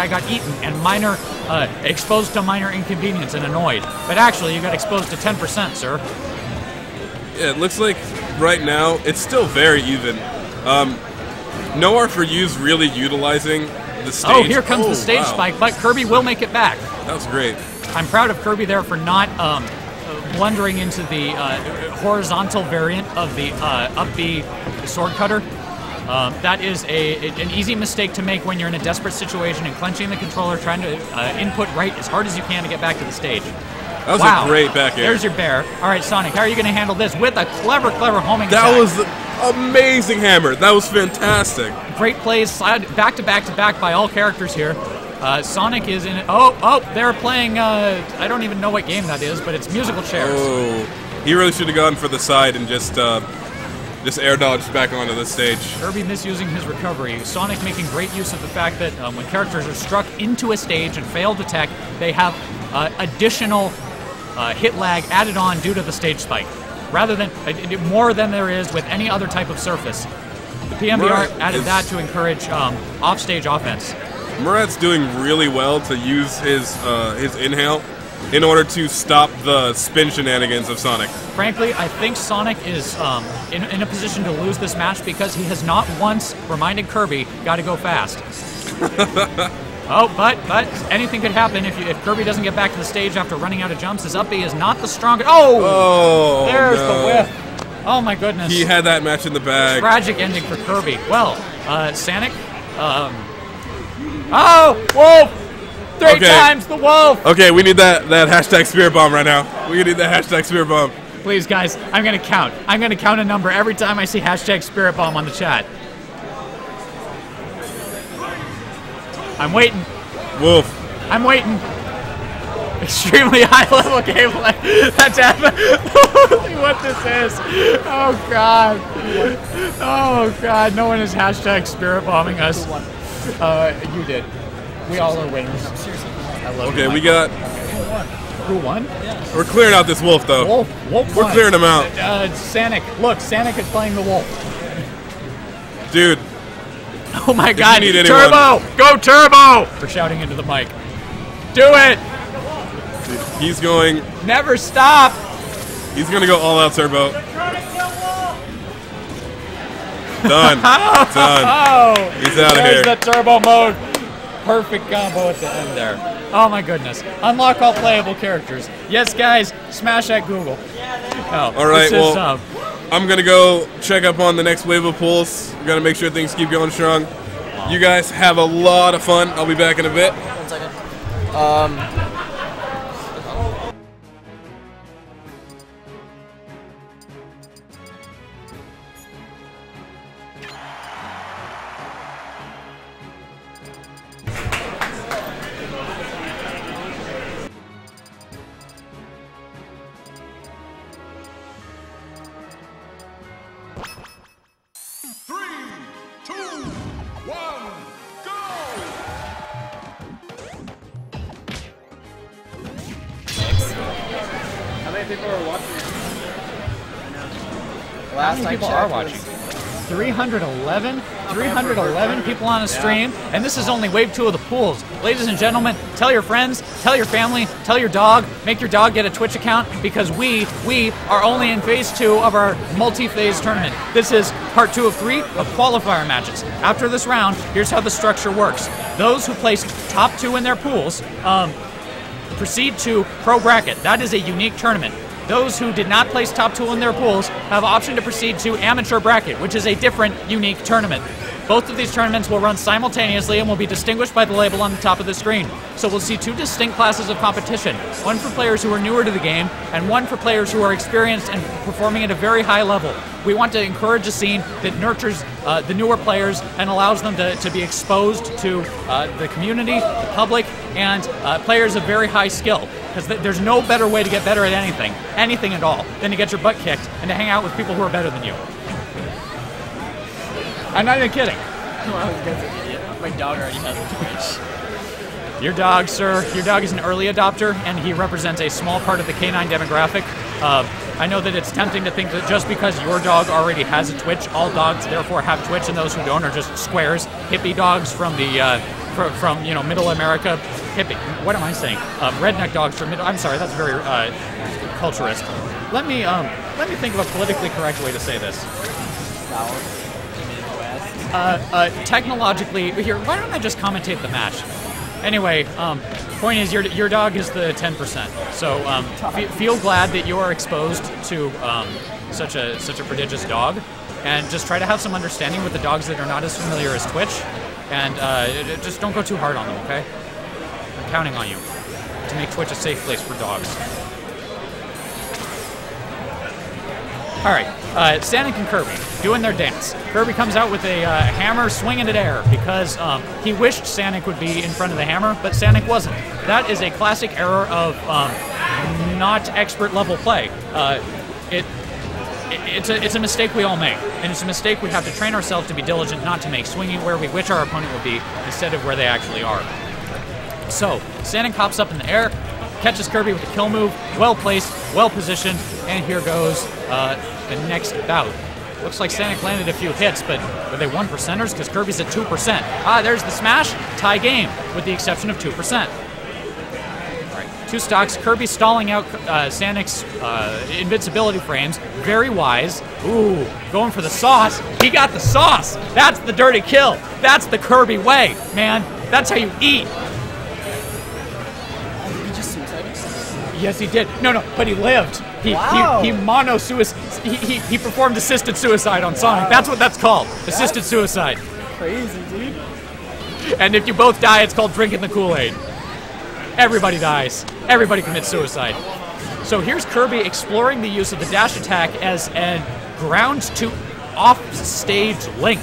got eaten and exposed to minor inconvenience and annoyed. But actually, you got exposed to 10%, sir. Yeah, it looks like right now it's still very even. No R for you's really utilizing the stage. Oh, here comes the stage wow. spike, but Kirby will make it back. That was great. I'm proud of Kirby there for not blundering into the horizontal variant of the up B sword cutter. That is an easy mistake to make when you're in a desperate situation and clenching the controller, trying to input right as hard as you can to get back to the stage. That was Wow. a great back air. There's your bear. All right, Sonic, how are you going to handle this with a clever homing That attack? was an amazing hammer. That was fantastic. Great plays, back to back by all characters here. Sonic is in it. Oh, they're playing, I don't even know what game that is, but it's musical chairs. Oh, he really should have gone for the side and just air dodged back onto the stage. Kirby misusing his recovery. Sonic making great use of the fact that when characters are struck into a stage and fail to tech, they have additional hit lag added on due to the stage spike, rather than more than there is with any other type of surface. The PMBR added that to encourage off-stage offense. Murad's doing really well to use his inhale in order to stop the spin shenanigans of Sonic. Frankly, I think Sonic is in a position to lose this match because he has not once reminded Kirby, got to go fast. Oh, but anything could happen if Kirby doesn't get back to the stage after running out of jumps. His up B is not the strongest. Oh, there's no. the whiff. Oh my goodness. He had that match in the bag. Tragic ending for Kirby. Well, Sonic. Oh, Wolf! Three times the Wolf! Okay, we need that hashtag spirit bomb right now. We need that hashtag spirit bomb. Please, guys, I'm gonna count. I'm gonna count a number every time I see hashtag spirit bomb on the chat. I'm waiting. Wolf. I'm waiting. Extremely high level gameplay. That's what this is. Oh god. Oh god. No one is hashtag spirit bombing us. You did. We all are winners. I love Okay, you, we Michael. got. Who won? We're clearing out this wolf, though. Wolf We're won. clearing him out. Sanic. Look, Sanic is playing the wolf. Dude, Oh my god, need anyone- Turbo! Go Turbo! We're shouting into the mic. Do it! he's going. Never stop! He's going to go all out turbo. Done. Done. Oh! He's out of There's here. the Turbo mode. Perfect combo at the end there. Oh my goodness. Unlock all playable characters. Yes, guys, smash at Google. Oh, All right, this is, well, I'm going to go check up on the next wave of pulls. We're going to make sure things keep going strong. You guys have a lot of fun. I'll be back in a bit. 1 second. How many people are watching? How Last many I people checked are watching? was- 311 people on a stream, and this is only wave 2 of the pools. Ladies and gentlemen, tell your friends, tell your family, tell your dog, make your dog get a Twitch account, because we are only in phase 2 of our multi-phase tournament. This is part 2 of 3 of qualifier matches. After this round, here's how the structure works. Those who place top 2 in their pools proceed to pro bracket. That is a unique tournament. Those who did not place top 2 in their pools have option to proceed to amateur bracket, which is a different, unique tournament. Both of these tournaments will run simultaneously and will be distinguished by the label on the top of the screen. So we'll see 2 distinct classes of competition, one for players who are newer to the game, and one for players who are experienced and performing at a very high level. We want to encourage a scene that nurtures the newer players and allows them to be exposed to the community, the public, and players of very high skill. Because there's no better way to get better at anything at all, than to get your butt kicked and to hang out with people who are better than you. I'm not even kidding. My dog already has a Twitch. Your dog, sir, your dog is an early adopter, and he represents a small part of the canine demographic. I know that it's tempting to think that just because your dog already has a Twitch, all dogs therefore have Twitch, and those who don't are just squares, hippie dogs from the from Middle America. Hippie. What am I saying? Redneck dogs from Middle. I'm sorry, that's very culturist. Let me think of a politically correct way to say this. Technologically, here, why don't I just commentate the match? Anyway, point is, your dog is the 10%. So feel glad that you are exposed to such a prodigious dog, and just try to have some understanding with the dogs that are not as familiar as Twitch, and just don't go too hard on them, okay? I'm counting on you to make Twitch a safe place for dogs. All right, Sanic and Kirby doing their dance. Kirby comes out with a hammer swinging it air because he wished Sanic would be in front of the hammer, but Sanic wasn't. That is a classic error of not expert level play. It's a mistake we all make, and it's a mistake we have to train ourselves to be diligent not to make, swinging where we wish our opponent would be instead of where they actually are. So, Sanic hops up in the air, catches Kirby with a kill move, well placed, well positioned, and here goes the next bout. Looks like Sanic landed a few hits, but were they 1%ers? Because Kirby's at 2%. There's the smash, tie game, with the exception of 2%. All right, 2 stocks, Kirby stalling out Sanic's invincibility frames, very wise. Ooh, going for the sauce. He got the sauce. That's the dirty kill. That's the Kirby way, man. That's how you eat. Yes, he did. No, but he lived. He mono-suicide. He performed assisted suicide on Sonic. That's what that's called. Assisted suicide. Crazy, dude. And if you both die, it's called drinking the Kool-Aid. Everybody dies. Everybody commits suicide. So here's Kirby exploring the use of the dash attack as a ground to off-stage link.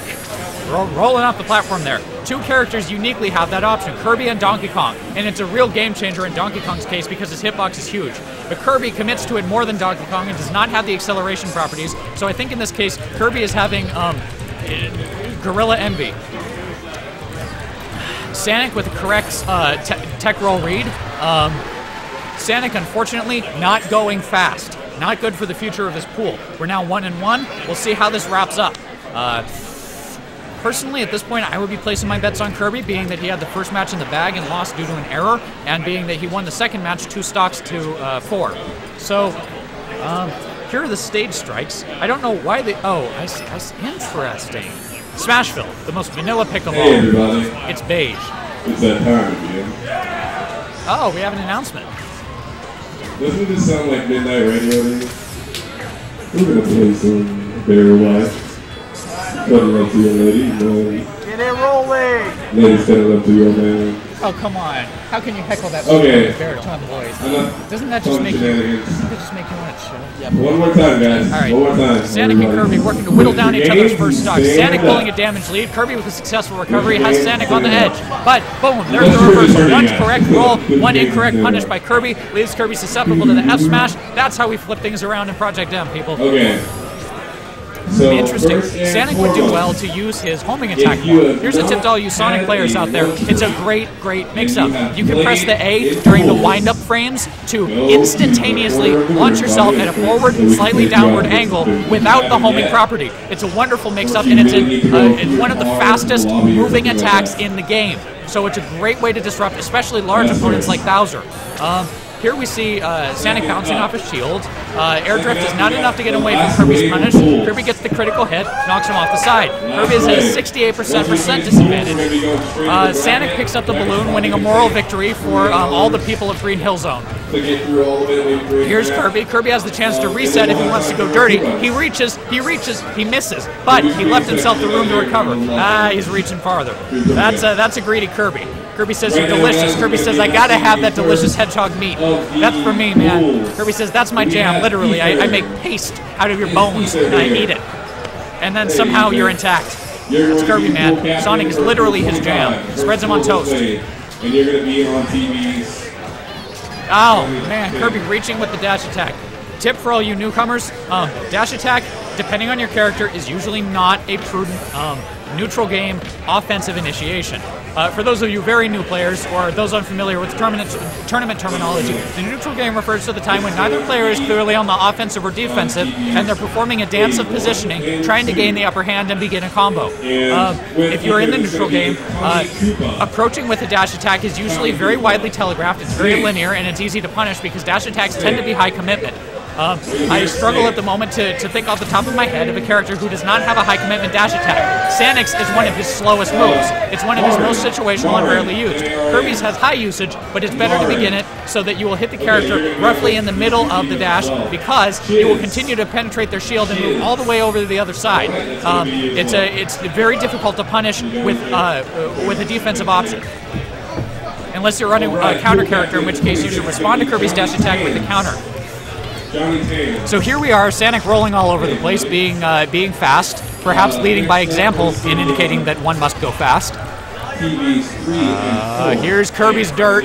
Rolling off the platform there. 2 characters uniquely have that option, Kirby and Donkey Kong, and it's a real game changer in Donkey Kong's case because his hitbox is huge. But Kirby commits to it more than Donkey Kong and does not have the acceleration properties, so I think in this case, Kirby is having gorilla envy. Sanic with the correct tech roll read. Sanic, unfortunately, not going fast. Not good for the future of his pool. We're now 1-1. We'll see how this wraps up. Personally, at this point, I would be placing my bets on Kirby, being that he had the first match in the bag and lost due to an error, and being that he won the second match 2 stocks to 4. So, here are the stage strikes. I don't know why they... Oh, I see. Interesting. Smashville, the most vanilla pick of all. Hey everybody, It's beige. it's that time again. Oh, we have an announcement. Doesn't this sound like midnight radio to you? We're gonna play some Barry White. Stand up to your lady, man. Get it rolling! Lady, stand up to your man. Oh, come on. How can you heckle that Okay. baritone voice? I'm not Doesn't that just fun make you... shenanigans. Doesn't that just make you want to chill? One more time, guys. All right. One more time. Sanic and everybody. Kirby working to whittle down each other's Game, first stocks. stand Sanic pulling up. a damage lead. Kirby with a successful recovery has Sanic on the edge. But, boom, there's the reversal. One correct roll, one incorrect punish by Kirby. Leaves Kirby susceptible to the F smash. That's how we flip things around in Project M, people. Okay. So, Interesting. first and Sanic would do foremost, well to use his homing attack if you more. have Here's a tip to all you Sonic not players had out there. a It's a great mix-up. You can press the A during the wind-up frames to instantaneously launch yourself at a forward, slightly downward angle without the homing property. It's a wonderful mix-up, and it's one of the fastest moving attacks in the game. So it's a great way to disrupt, especially large opponents like Bowser. Here we see Sanic bouncing off his shield. Air drift is not enough to get away from Kirby's punish. Kirby gets the critical hit, knocks him off the side. Kirby is at a 68% disadvantage. Sanic picks up the balloon, winning a moral victory for all the people of Green Hill Zone. Here's Kirby. Kirby has the chance to reset if he wants to go dirty. He reaches, he misses, but he left himself the room to recover. He's reaching farther. That's a greedy Kirby. Kirby says you're delicious. Kirby says I gotta have that delicious hedgehog meat. That's for me, man. Kirby says that's my jam. Literally, I make paste out of your bones and I eat it. And then somehow you're intact. That's Kirby, man. Sonic is literally his jam. Spreads him on toast. And you're gonna be on TVs. Oh, man, Kirby reaching with the dash attack. Tip for all you newcomers, dash attack, depending on your character, is usually not a prudent neutral game offensive initiation. For those of you very new players, or those unfamiliar with tournament terminology, the neutral game refers to the time when neither player is clearly on the offensive or defensive, and they're performing a dance of positioning, trying to gain the upper hand and begin a combo. If you're in the neutral game, approaching with a dash attack is usually very widely telegraphed, it's very linear, and it's easy to punish because dash attacks tend to be high commitment. I struggle at the moment to think off the top of my head of a character who does not have a high commitment dash attack. Sanic's is one of his slowest moves. It's one of his most situational and rarely used. Kirby's has high usage, but it's better to begin it so that you will hit the character roughly in the middle of the dash because you will continue to penetrate their shield and move all the way over to the other side. It's very difficult to punish with a defensive option. Unless you're running a counter character, in which case you should respond to Kirby's dash attack with the counter. So here we are, Sanic rolling all over the place, being fast, perhaps leading by example in indicating that one must go fast. Here's Kirby's dirt.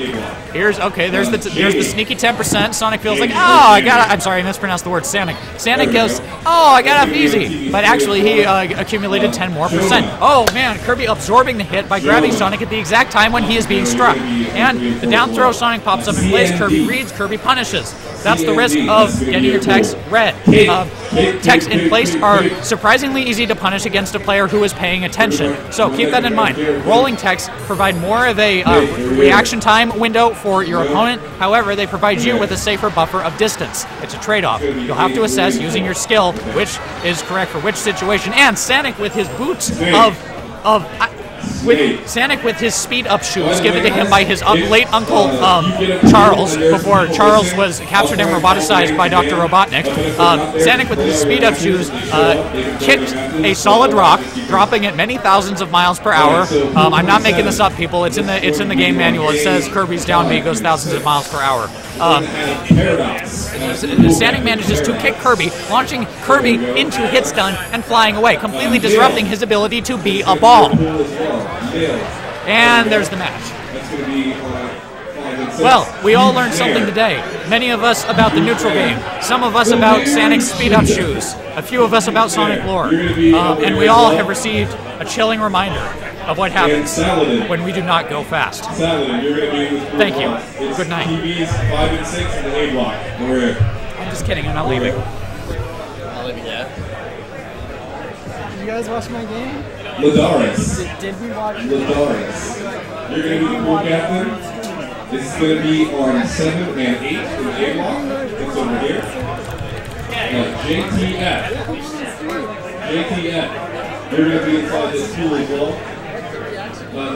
There's the sneaky 10%. Sonic feels like, I'm sorry, I mispronounced the word Sanic. Sanic goes, I got off easy. But actually, he accumulated 10% more. Oh man, Kirby absorbing the hit by grabbing Sonic at the exact time when he is being struck. And the down throw, Sonic pops up in place, Kirby reads, Kirby punishes. That's the risk of getting your techs red. Techs in place are surprisingly easy to punish against a player who is paying attention. So keep that in mind. Rolling techs provide more of a reaction time window for your opponent. However, they provide you with a safer buffer of distance. It's a trade-off. You'll have to assess using your skill which is correct for which situation. And Sanic with his boots Sanic with his speed-up shoes given to him by his late uncle Charles, before Charles was captured and roboticized by Dr. Robotnik. Sanic with his speed-up shoes kicked a solid rock, dropping it many thousands of miles per hour. I'm not making this up, people. It's in the game manual. It says Kirby's down B goes thousands of miles per hour. Sanic manages to kick Kirby, launching Kirby into hit stun and flying away, completely disrupting his ability to be a ball. And there's the match. Well, we all learned something today. Many of us about the neutral game. Some of us about Sanic's speed-up shoes. A few of us about Sonic lore. And we all have received a chilling reminder of what happens when we do not go fast. Saladin, you're going to be in this pool. Thank you. It's Good night. TVs 5 and 6 in the A block. Over here. I'm just kidding. I'm not leaving. Not leaving yet. Did you guys watch my game? Ladaris. Did we watch? Ladaris. You're going to be the pool captain. This is going to be on 7 and 8 in the A block. It's over here. JTF. JTF. You're going to be inside this pool as well.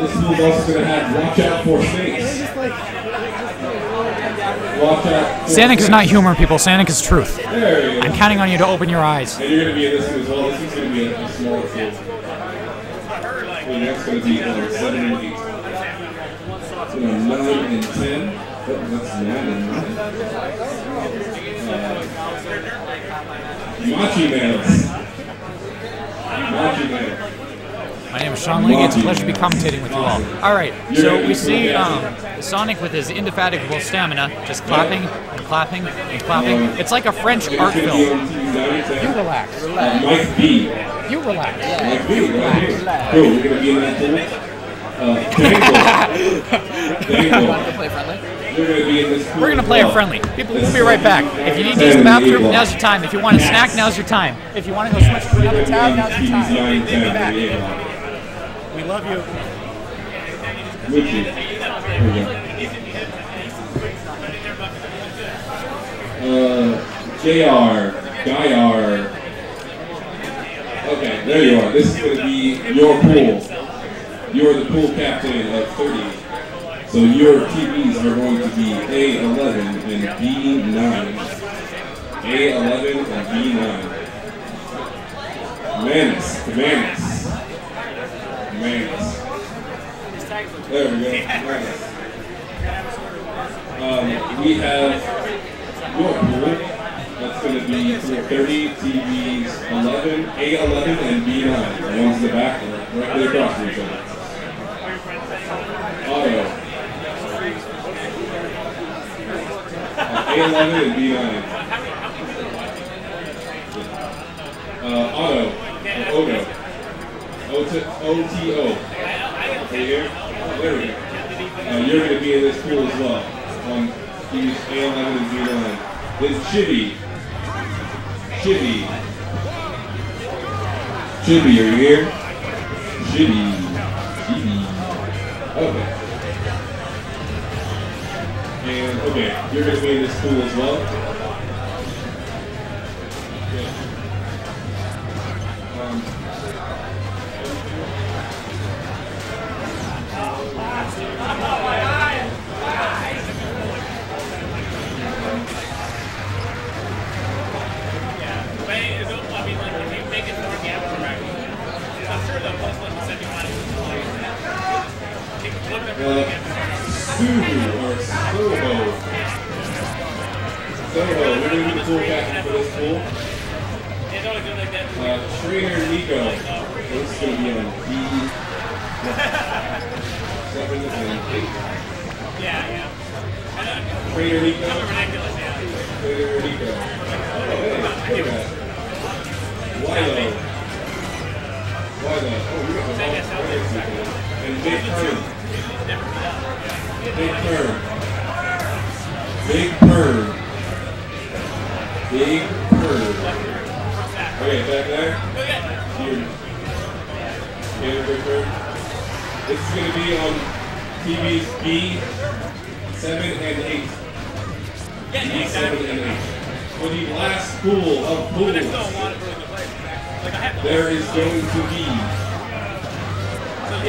This pool is also going to have watch out for snakes. Watch out. Sanic is not humor, people. Sanic is truth. There you go. I'm counting on you to open your eyes. And you're going to be in this one as well. This is going to be a smaller pool. So next going to be on 7 and 8. So 9 and 10. Oh, that's 9 and 9. Machi Nails. Machi Nails. My name is Sean Ling. It's a pleasure to be commentating with you all. All right, so we see Sonic with his indefatigable stamina, just clapping and clapping and clapping. It's like a French art film. You relax. Mike B. You relax. Mike B. Right here. Cool. We're going to be in that pool. Dangle. We're going to be in this pool. We're going to play it friendly. People, we'll be right back. If you need to use the bathroom, now's your time. If you want a snack, now's your time. If you want to go switch to another tab, now's your time. We'll be back. We love you. JR, Guyar. Okay, there you are. This is going to be your pool. You are the pool captain of 30. So your TVs are going to be A11 and B9. A11 and B9. Manus. There we go. Manus. We have your pool. That's going to be 30 TVs 11, A11 and B9. The ones in the back are directly across from each other. Auto. A11 and B9. Auto. Odo. OTO. Right here. There we go. You're going to be in this pool as well. These A11 and B9. Then Chibi, are you here? Chibi. Okay. And, okay, you're going to be in this pool as well. Yeah. Soho, we're going to be the pool captain for this pool. Trainer Nico. This is going to be on B7 and 8. Trainer Nico. Trainer Nico. Oh, hey, look at that. Wilo. Oh, we got the whole people. And Big Perm. Big Perm. Okay, back there. Here. Big Perm. This is going to be on TVs B7 and 8. B7 and 8. For the last pool of pools, there is going to be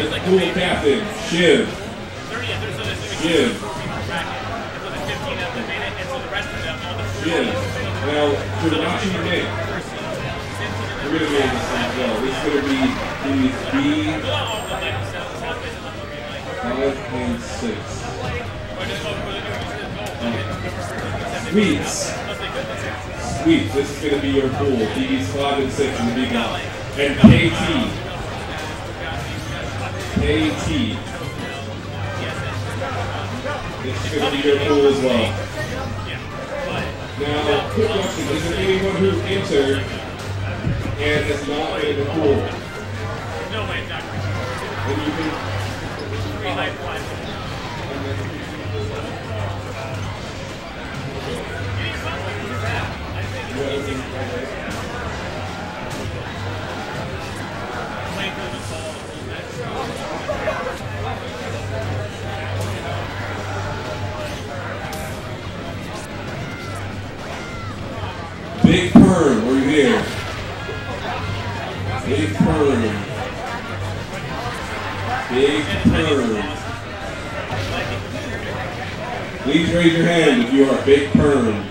the pool captain, Shiv. Now, Jirachi Nick. We're going to be in this as well. This is going to be these B5 and 6. Sweets. This is going to be your pool. TVs 5 and 6 in the big block. And KT. This is going to be your pool as well. Now, quick question. Is there anyone who entered and has not been in the pool? And you can Big Perm, we're here. Big Perm. Big Perm. Please raise your hand if you are Big Perm.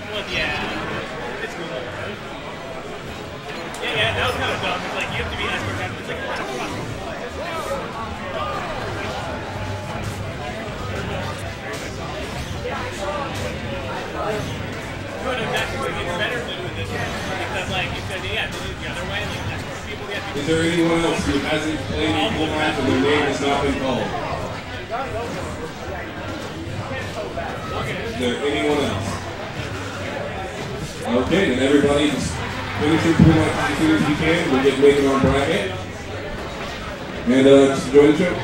Yeah, that was kind of dumb. It's like you have to be expert at it. It's like, it's better doing this because, like, you said, yeah, the other way, like, people get. Is there anyone else who hasn't played a full match and their name has not been called? Is there anyone else? Okay, then everybody just finish your full match as soon as you can. We'll get making our bracket. And just enjoy the show.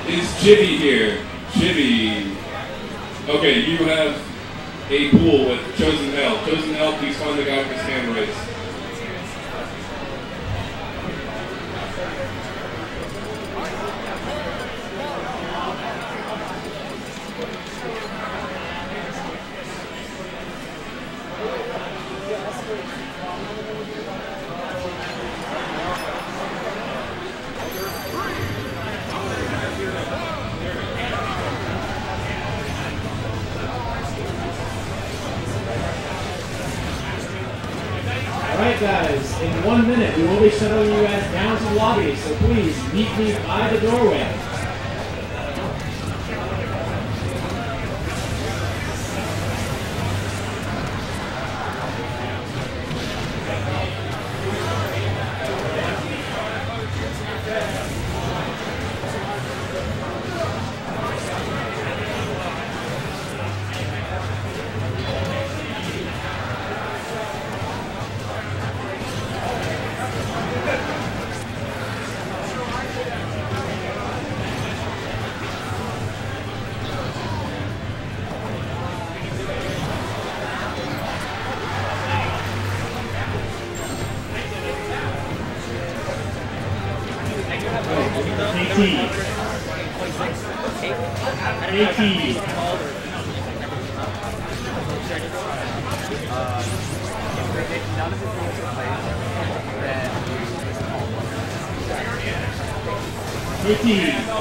Is Chibi here? Chibi. Okay, you have a pool with Chosen L. Chosen L, please find the guy with his hand raised. Alright guys, in 1 minute we will be shuttling you guys down to the lobby, so please meet me by the doorway.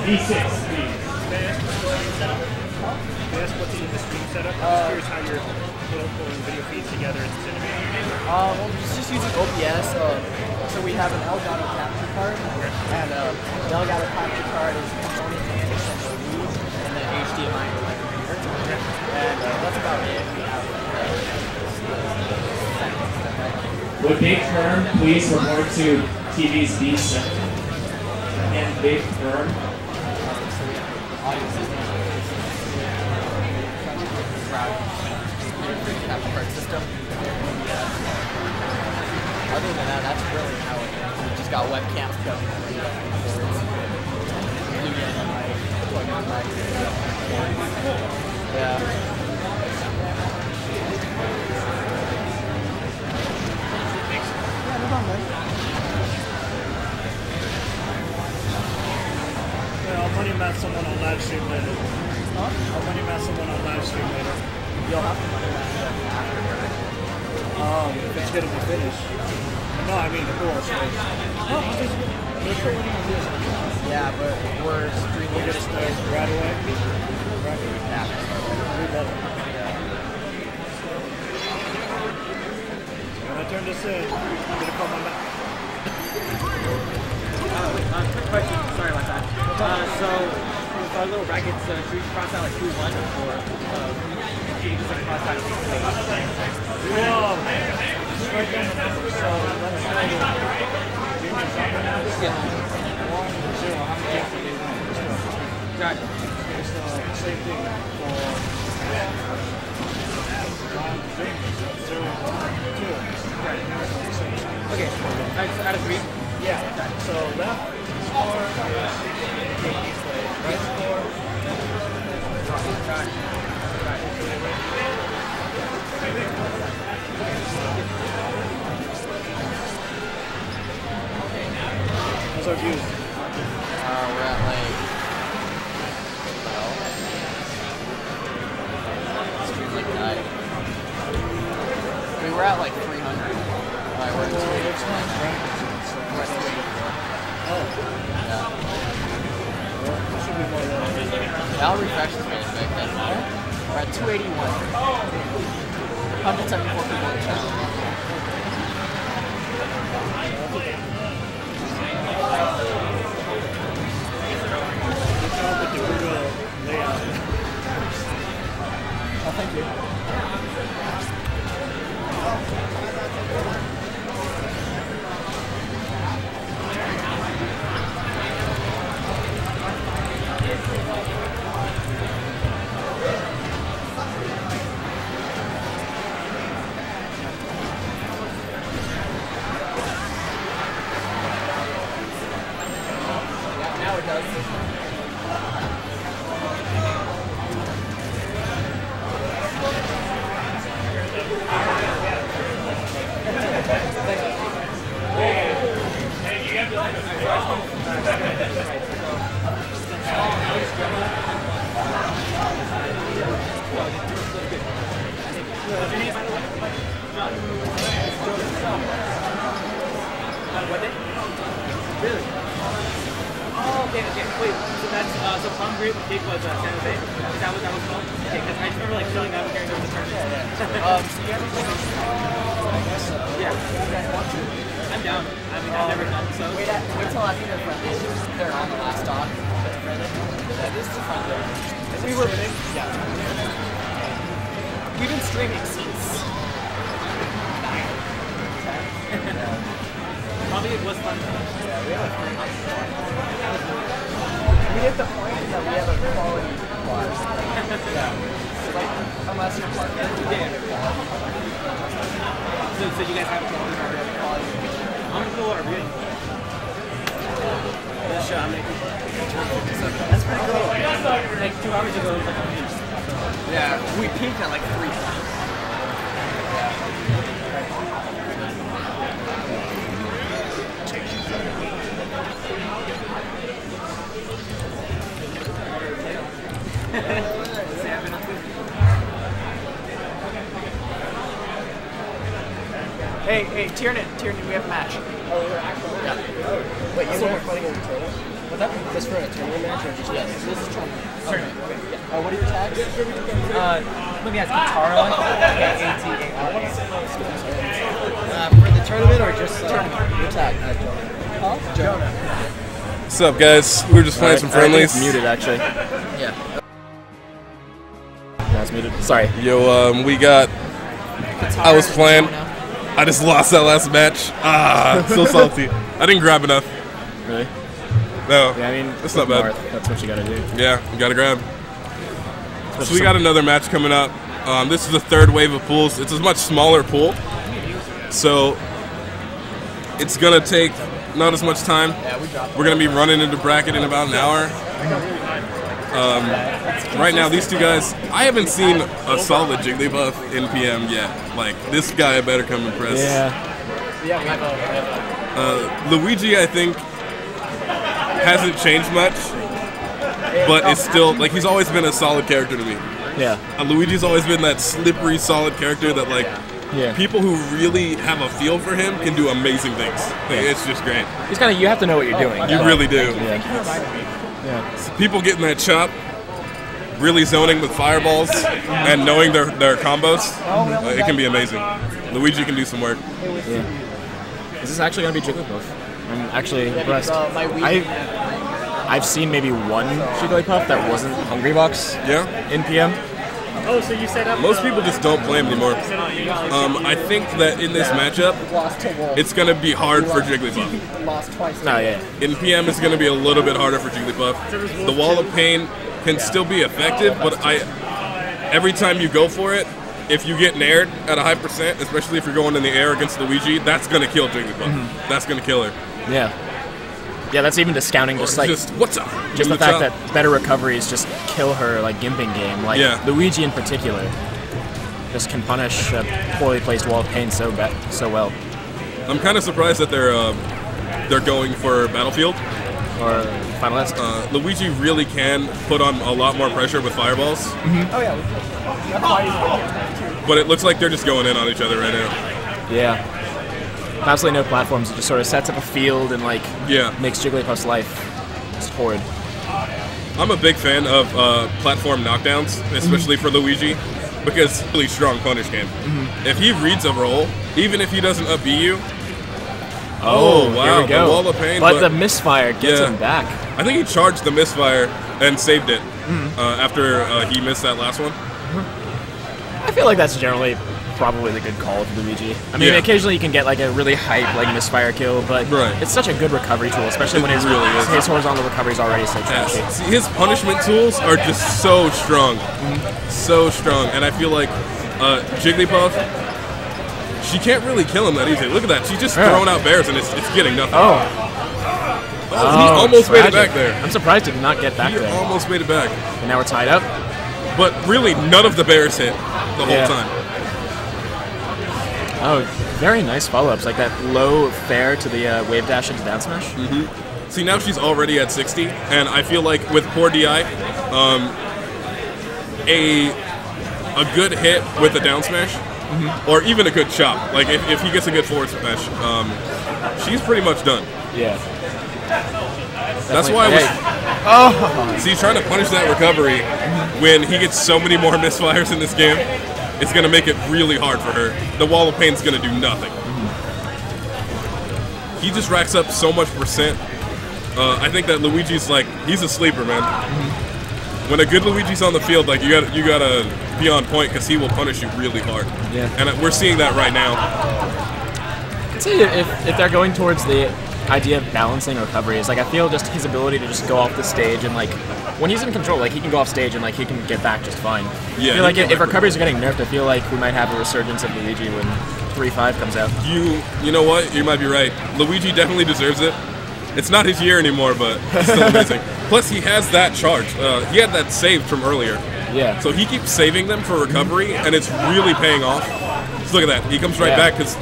D6, please. That's what's in the stream setup. I'm just curious how you're pulling video feeds together and sending it. Well, just using OBS. So we have an Elgato capture card, and the Elgato capture card is component and lead, and then HDMI to like reader. And that's about it. We have Would Big Firm please report to TV's B7? And Big Firm. Capture card system. Other than that, that's really how it is. We just got webcam stuff. Yeah. I'll money match someone on live stream later. Huh? I'll money match someone on live stream later. You'll have to money match them after. If it's gonna be finished. No, I mean the course. Yeah, but we're streaming. We're gonna start right away. Right away. Yeah. We love it. When I turn this in, I'm gonna call my back. Quick question. Sorry about that. So, with our little brackets, should we cross out like 2-1 or should we just like cross out 6-8? Got it. Same thing for Okay, out of 3? Yeah. So left score is right score. Got it. How's our views? We're at like. Stream's like 9. We were at like 300. Alright, we're at 284. We're at 284. Oh. Yeah. Well, should be more than I'll refresh this page back then. We're at 281. 174 people in the chat. Oh, thank you. Now it does. Really? Oh, okay. Wait, so that's, so prom group cake was San Jose? Is that what that was called? Okay, because I just remember like filling out here and there was a tournament. So you have to I guess I'm down. I mean, I've never done so. Wait till after they're friendly. They're on the last dock. That is the fun though. We were winning. Yeah. We've been streaming since 9, 10. Probably it was fun. Yeah, we have we hit the point that we have a quality class. Yeah. Like, unless you're part of it, you get quality. So you guys have quality. How many people are we getting? This show, how many people? That's pretty cool. Like 2 hours ago, it was like a week. Yeah, we peaked at like 3 times. Hey, Tiernan, we have a match. Oh, we're actually. Yeah. Wait, you guys are fighting in a tournament? What's that? Just for a tournament match or just? Yes, this is a tournament. Tournament. Okay. Yeah. What are your tags? Let me ask, Tara, A-A-T-A-R-A. For the tournament or just tournament? Your tag. Huh? Jonah. What's up, guys? We were just playing some friendlies. It's muted, actually. Yeah. That's muted. Sorry. Yo, we got. I was playing. I just lost that last match. So salty. I didn't grab enough. Really? No. Yeah, I mean, it's not bad. That's what you gotta do. Yeah, you gotta grab. So we got another match coming up. This is the third wave of pools. It's a much smaller pool, so it's gonna take not as much time. We're gonna be running into bracket in about an hour. Right now, these two guys, I haven't seen a solid Jigglypuff in PM yet. Like, this guy better come impress. Yeah. Luigi, I think, hasn't changed much, but it's still, like, he's always been a solid character to me. Yeah. Luigi's always been that slippery, solid character that, like, Yeah. people who really have a feel for him can do amazing things. Like, it's just great. He's kind of, you have to know what you're doing. You really do. Yeah. People getting that chop, really zoning with fireballs, and knowing their combos, it can be amazing. Luigi can do some work. Yeah. This is actually going to be Jigglypuff. I'm actually impressed. I've seen maybe one Jigglypuff that wasn't Hungry Box in PM. Oh, so you set up. Most people just don't play him anymore. I think that in this matchup, it's going to be hard for Jigglypuff. Lost twice. Oh, yeah. In PM, it's going to be a little bit harder for Jigglypuff. The Wall of Pain can still be effective, but every time you go for it, if you get nared at a high percent, especially if you're going in the air against Luigi, that's going to kill Jigglypuff. That's going to kill her. Yeah. Yeah, that's even discounting just like what's up? Just the fact that better recoveries just kill her like gimping game. Like Luigi in particular just can punish a poorly placed Wall of Pain so well. I'm kind of surprised that they're going for Battlefield or Finalist. Luigi really can put on a lot more pressure with fireballs. Oh yeah. But it looks like they're just going in on each other right now. Yeah. Absolutely no platforms. It just sort of sets up a field and like makes Jigglypuff's life just horrid. I'm a big fan of platform knockdowns, especially for Luigi, because it's a really strong punish game. If he reads a roll, even if he doesn't up B you, wow, here we go. The Wall of Pain. But the misfire gets him back. I think he charged the misfire and saved it after he missed that last one. I feel like that's generally probably the good call for Luigi. I mean, occasionally you can get like a really hype like misfire kill, but it's such a good recovery tool, especially when his horizontal recovery is already so trashy. See, his punishment tools are just so strong, so strong, and I feel like Jigglypuff, she can't really kill him that easily. Look at that, she's just throwing out bears and it's getting nothing. He almost made it back there. I'm surprised he did not get back there. He almost made it back. And now we're tied up. But really, none of the bears hit the whole time. Oh, very nice follow-ups, like that low fair to the wave dash into down smash. See, now she's already at 60, and I feel like with poor DI, a good hit with a down smash, or even a good chop, like if he gets a good forward smash, she's pretty much done. Yeah. That's why see, he's trying to punish that recovery when he gets so many more misfires in this game. It's going to make it really hard for her. The Wall of Pain's going to do nothing. he just racks up so much percent. I think that Luigi's like, he's a sleeper, man. When a good Luigi's on the field, like you gotta be on point because he will punish you really hard. Yeah. And we're seeing that right now. I'd say if they're going towards the idea of balancing recoveries, like I feel just his ability to just go off the stage and like when he's in control, like he can go off stage and like he can get back just fine. Yeah. I feel like if recoveries are getting nerfed, I feel like we might have a resurgence of Luigi when 3.5 comes out. You know what? You might be right. Luigi definitely deserves it. It's not his year anymore, but it's still amazing. Plus, he has that charge. He had that saved from earlier. Yeah. So he keeps saving them for recovery, and it's really paying off. Just look at that. He comes right back because.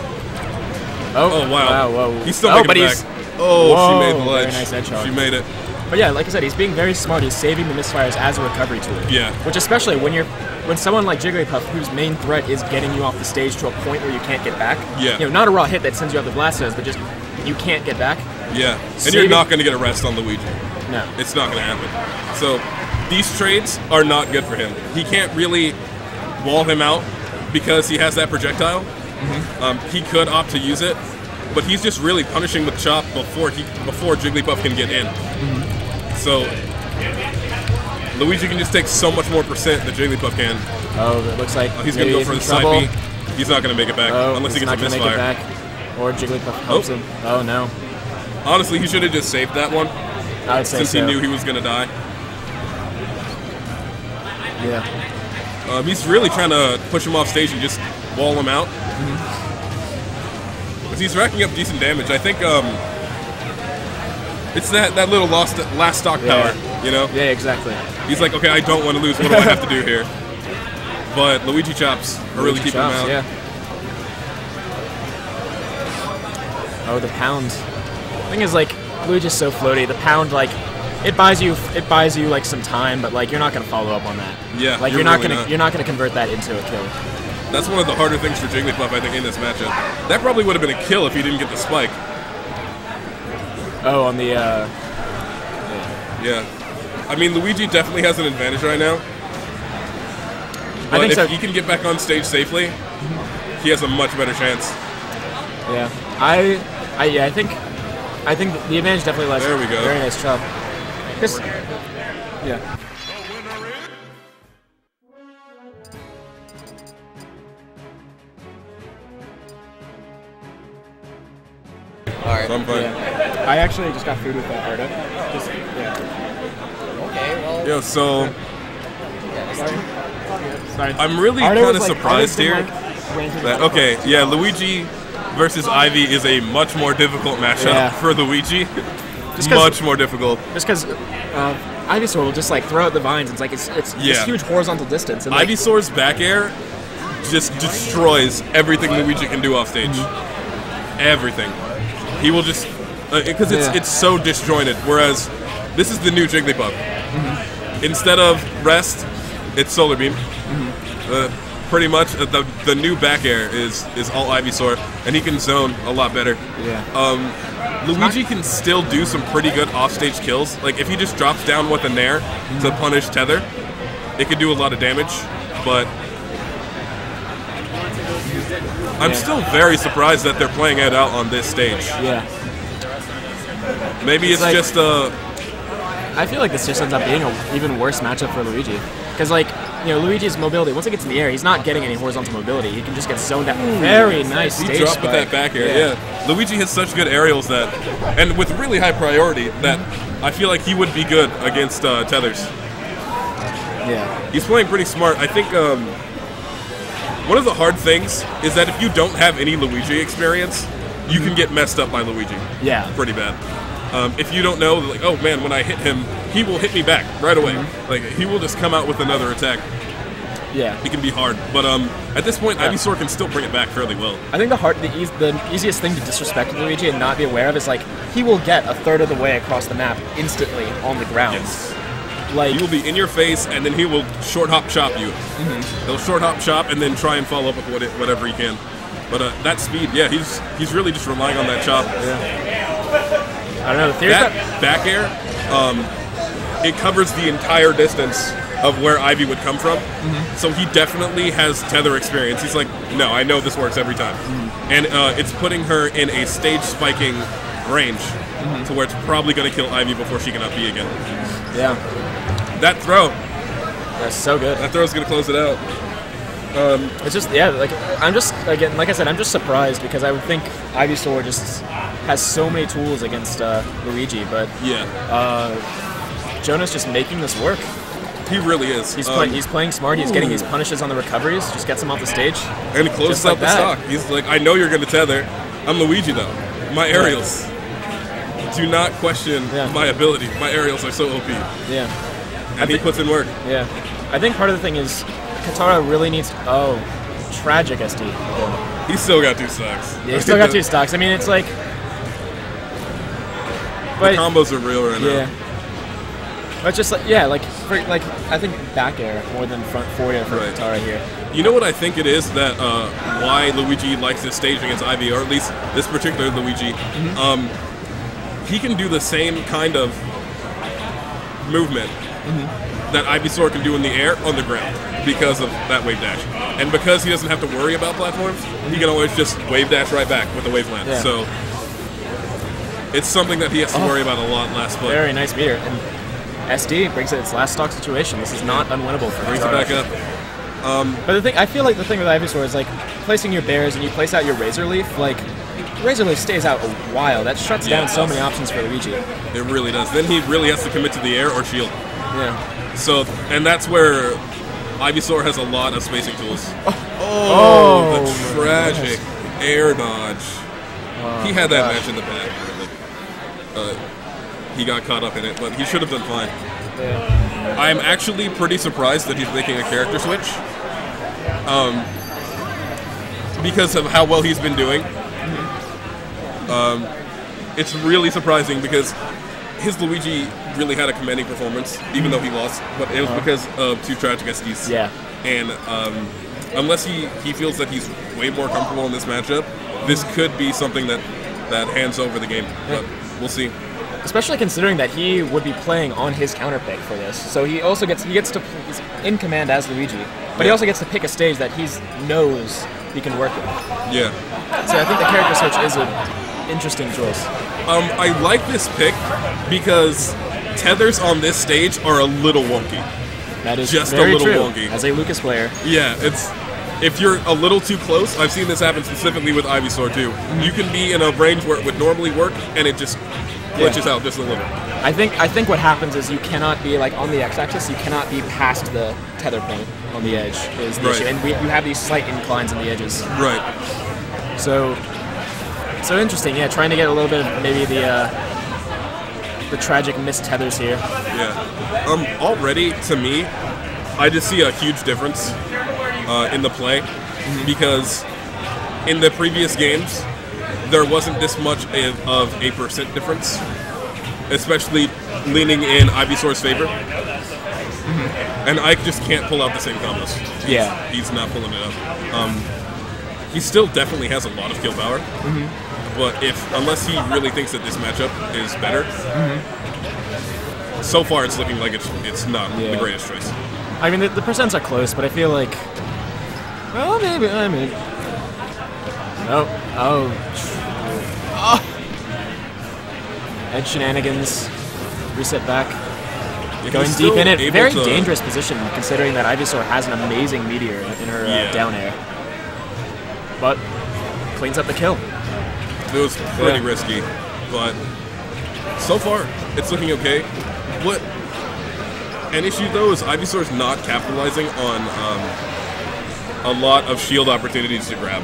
Oh wow! Whoa. He's still making it back. Oh, whoa, she made the ledge. Very nice edge charge. She made it. But yeah, like I said, he's being very smart. He's saving the misfires as a recovery tool. Yeah. Which especially when someone like Jigglypuff, whose main threat is getting you off the stage to a point where you can't get back. Yeah. You know, not a raw hit that sends you out the blast zones, but just you can't get back. Yeah. And you're not going to get a rest on Luigi. No. It's not going to happen. So these trades are not good for him. He can't really wall him out because he has that projectile. He could opt to use it, but he's just really punishing with chop before Jigglypuff can get in. So Luigi can just take so much more percent than Jigglypuff can. Oh, it looks like He's going to go for the side B. He's not going to make it back unless he gets a misfire. Make it back. Or Jigglypuff helps him. Oh no. Honestly, he should have just saved that one. I would say since he knew he was going to die. Yeah. He's really trying to push him off stage and just wall him out. Because he's racking up decent damage. I think it's that little last stock power, you know? Yeah, exactly. He's like, okay, I don't want to lose. What do I have to do here? But Luigi chops are really keeping him out. Yeah. Oh, the pound. Thing is, like, Luigi's so floaty. The pound, like, it buys you like some time, but like you're not gonna follow up on that. Yeah. Like you're not gonna convert that into a kill. That's one of the harder things for Jigglypuff, I think, in this matchup. That probably would have been a kill if he didn't get the spike. Oh, on the Yeah. I mean, Luigi definitely has an advantage right now. But I think if he can get back on stage safely, he has a much better chance. Yeah. I think the advantage definitely lies. There we go. Very nice chop. Yeah. Alright. So I'm fine. Yeah. I actually just got food with that Arda. Okay, well. Yo, so Sorry. I'm really kind of surprised here. Okay, yeah, Luigi versus Ivy is a much more difficult matchup for Luigi. Much more difficult. Just because Ivysaur will just like throw out the vines. It's like it's this huge horizontal distance. And, like, Ivysaur's back air just destroys everything Luigi can do off stage. Everything. He will just because it's so disjointed. Whereas this is the new Jigglypuff. Instead of rest, it's Solar Beam. Pretty much the new back air is all Ivysaur, and he can zone a lot better. Yeah. Luigi can still do some pretty good offstage kills. Like if he just drops down with a Nair to punish Tether, it could do a lot of damage. But I'm still very surprised that they're playing it out on this stage. Yeah. Maybe it's like, just I feel like this just ends up being an even worse matchup for Luigi. Because, like, you know, Luigi's mobility, once it gets in the air, he's not getting any horizontal mobility. He can just get zoned out. Very nice stage He dropped with that back air, yeah. Luigi has such good aerials that, and with really high priority, that I feel like he would be good against Tethers. Yeah. He's playing pretty smart. I think one of the hard things is that if you don't have any Luigi experience, you can get messed up by Luigi. Yeah. Pretty bad. If you don't know, like, oh man, when I hit him, he will hit me back right away. Like, he will just come out with another attack. Yeah. It can be hard. But at this point, Ivysaur can still bring it back fairly well. I think the easiest thing to disrespect Luigi and not be aware of is, like, he will get a third of the way across the map instantly on the ground. Yes. Like, he will be in your face, and then he will short hop chop you. He'll short hop chop and then try and follow up with whatever he can. But that speed, yeah, he's really just relying on that chop. I don't know. That back air, it covers the entire distance of where Ivy would come from. So he definitely has tether experience. He's like, no, I know this works every time. And it's putting her in a stage spiking range to where it's probably going to kill Ivy before she can up B again. Yeah. That throw. That's so good. That throw's going to close it out. It's just, yeah, like, I'm just, again, like I said, I'm just surprised because I would think Ivysaur just has so many tools against Luigi, but Yeah. Jonah's just making this work. He really is. He's playing smart. He's getting these punishes on the recoveries. Just gets him off the stage. And he closes out the stock. He's like, I know you're going to tether. I'm Luigi, though. My aerials. Do not question my ability. My aerials are so OP. Yeah. And he puts in work. Yeah. I think part of the thing is Katara really needs to... Oh, tragic SD. He's still got 2 stocks. Yeah, he's still got 2 stocks. I mean, it's like... The combos are real right now. Yeah. But just like, yeah, like I think back air more than front forward air for Katara here. You know what I think it is that why Luigi likes this stage against Ivy, or at least this particular Luigi. He can do the same kind of movement that Ivysaur can do in the air on the ground because of that wave dash, and because he doesn't have to worry about platforms, he can always just wave dash right back with the wave land. Yeah. So it's something that he has to worry about a lot last play. Very nice meter. And SD brings it its last stock situation. This is not unwinnable for Brings it back up. But the thing, I feel like the thing with Ivysaur is like placing your bears and you place out your Razor Leaf. Like Razor Leaf stays out a while. That shuts down so many options for Luigi. It really does. Then he really has to commit to the air or shield. Yeah. So, and that's where Ivysaur has a lot of spacing tools. Oh, the tragic air dodge. He had that match in the bag. He got caught up in it, but he should have done fine. Yeah. I'm actually pretty surprised that he's making a character switch. Because of how well he's been doing. It's really surprising because his Luigi really had a commanding performance, even though he lost, but it was because of 2 tragic SDs. Yeah. And unless he feels that he's way more comfortable in this matchup, this could be something that hands over the game. But we'll see. Especially considering that he would be playing on his counter pick for this, so he also gets he's in command as Luigi, but he also gets to pick a stage that he knows he can work with. Yeah. So I think the character switch is an interesting choice. I like this pick because tethers on this stage are a little wonky. That is just very a little true. wonky. As a Lucas player. Yeah, if you're a little too close, I've seen this happen specifically with Ivysaur too. You can be in a range where it would normally work, and it just glitches out just a little. I think what happens is you cannot be like on the x-axis. You cannot be past the tether point on the edge. Is the issue, and you have these slight inclines on the edges. Right. So interesting. Yeah, trying to get a little bit of maybe the tragic missed tethers here. Yeah. Already to me, I just see a huge difference in the play because in the previous games, there wasn't this much of a percent difference, especially leaning in Ivysaur's favor. And Ike just can't pull out the same combos. He's not pulling it up. He still definitely has a lot of skill power, but unless he really thinks that this matchup is better, so far it's looking like it's not the greatest choice. I mean, the percents are close, but I feel like, well, maybe. No. Oh. Edge shenanigans. Reset back. Going deep in it. Very dangerous position considering that Ivysaur has an amazing meteor in her down air. But cleans up the kill. It was pretty risky, but so far it's looking okay. An issue though is Ivysaur's not capitalizing on a lot of shield opportunities to grab.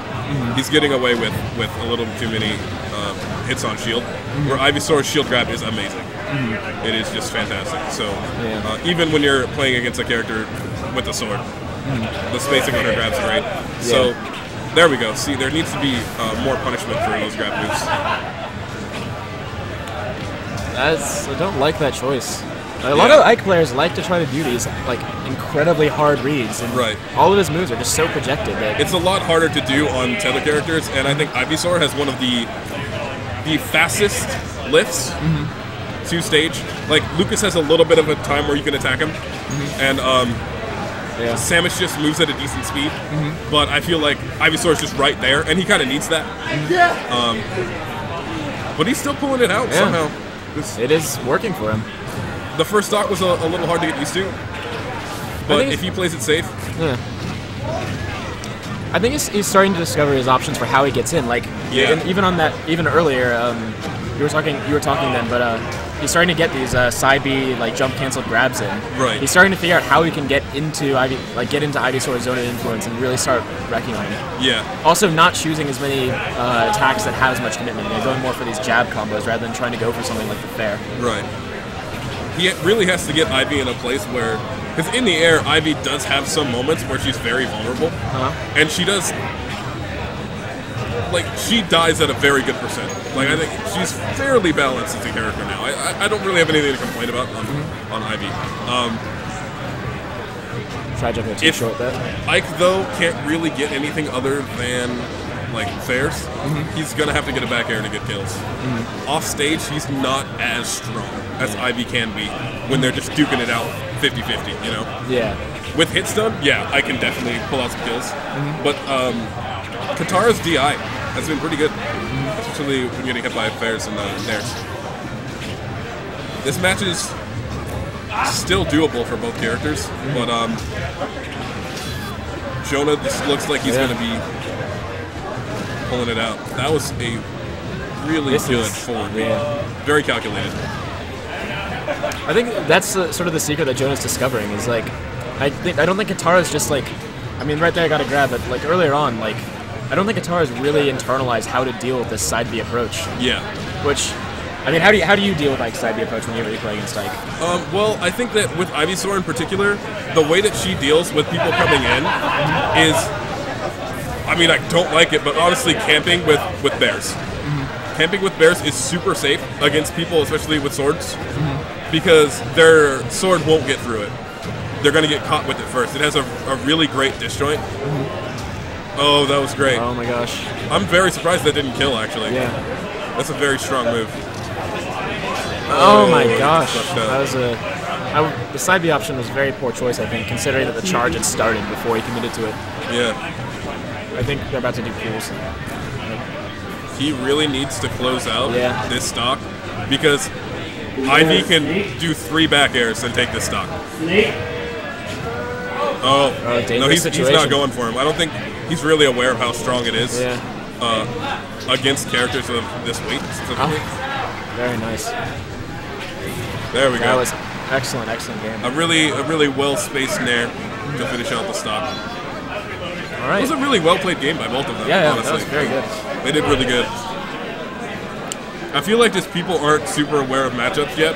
He's getting away with a little too many hits on shield, where Ivysaur's shield grab is amazing. It is just fantastic. So even when you're playing against a character with a sword, the spacing on her grabs is great. So there we go. See, there needs to be more punishment for those grab moves. I don't like that choice. A lot of Ike players like to try to do these like incredibly hard reads, and all of his moves are just so projected that it's a lot harder to do on tether characters. And I think Ivysaur has one of the fastest lifts to stage. Like Lucas has a little bit of a time where you can attack him, and Samus just moves at a decent speed. But I feel like Ivysaur is just right there, and he kind of needs that. but he's still pulling it out somehow. It is working for him. The first stock was a little hard to get used to, but if he plays it safe, I think he's starting to discover his options for how he gets in. Like, even earlier, you were talking then, but he's starting to get these side B like jump cancel grabs in. Right. He's starting to figure out how he can get into Ivysaur's zone of influence and really start wrecking on him. Yeah. Also, not choosing as many attacks that have as much commitment. Going more for these jab combos rather than trying to go for something like the fair. Right. He really has to get Ivy in a place where, because in the air, Ivy does have some moments where she's very vulnerable, and she does. Like, she dies at a very good percent. Like, I think she's fairly balanced as a character now. I don't really have anything to complain about on Ivy. Try jumping too short there. Ike, though, can't really get anything other than, like, fairs. He's going to have to get a back air to get kills. Off stage, he's not as strong as Ivy can be when they're just duking it out 50-50, you know? Yeah. With hit stun, yeah, I can definitely pull out some kills. But Katara's DI has been pretty good, especially when getting hit by fairs and theirs. This match is still doable for both characters, but Jonah just looks like he's going to be pulling it out. That was a really good forward. Very calculated. I think that's sort of the secret that Jonah's discovering is like, I don't think Katara's just like, I mean, right there I got to grab it. Like earlier on, like I don't think Katara's really internalized how to deal with this side B approach. Yeah. Which, I mean, how do you deal with like side B approach when you really play against Ike? Well, I think that with Ivysaur in particular, the way that she deals with people coming in is, I mean, I don't like it, but honestly, camping with bears. Camping with bears is super safe against people, especially with swords, because their sword won't get through it. They're going to get caught with it first. It has a really great disjoint. Oh, that was great. Oh my gosh. I'm very surprised that didn't kill, actually. Yeah. That's a very strong move. Oh my gosh. That was the side B option was a very poor choice, I think, considering that the charge had started before he committed to it. Yeah. I think they're about to do pools. He really needs to close out this stock because Ivy can do 3 back airs and take this stock. Oh, no, he's not going for him. I don't think he's really aware of how strong it is against characters of this weight specifically. Very nice. There we go. That was excellent game. A really well-spaced nair to finish out the stock. All right. It was a really well-played game by both of them, honestly. That was very good. They did really good. I feel like just people aren't super aware of matchups yet.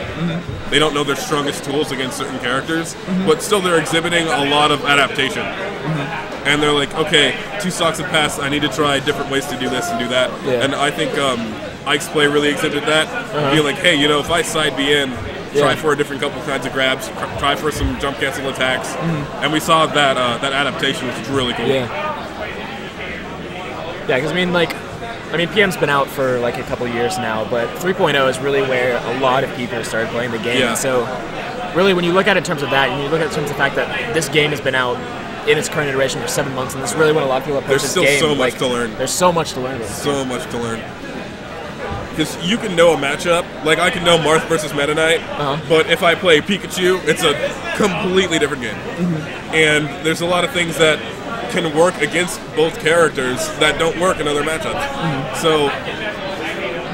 They don't know their strongest tools against certain characters, but still they're exhibiting a lot of adaptation. And they're like, okay, 2 stocks have passed, I need to try different ways to do this and do that. And I think Ike's play really exhibited that. Being like, hey, you know, if I side B in, try for a different couple kinds of grabs, try for some jump cancel attacks. And we saw that adaptation, which is really cool. Yeah, because I mean, PM's been out for like a couple years now, but 3.0 is really where a lot of people started playing the game. And so, really, when you look at it in terms of that, and you look at it in terms of the fact that this game has been out in its current iteration for 7 months, and this is really when a lot of people approach this game. There's still so much to learn. There's so much to learn. So much to learn. Because you can know a matchup, like I can know Marth versus Meta Knight, but if I play Pikachu, it's a completely different game. And there's a lot of things that can work against both characters that don't work in other matchups. So,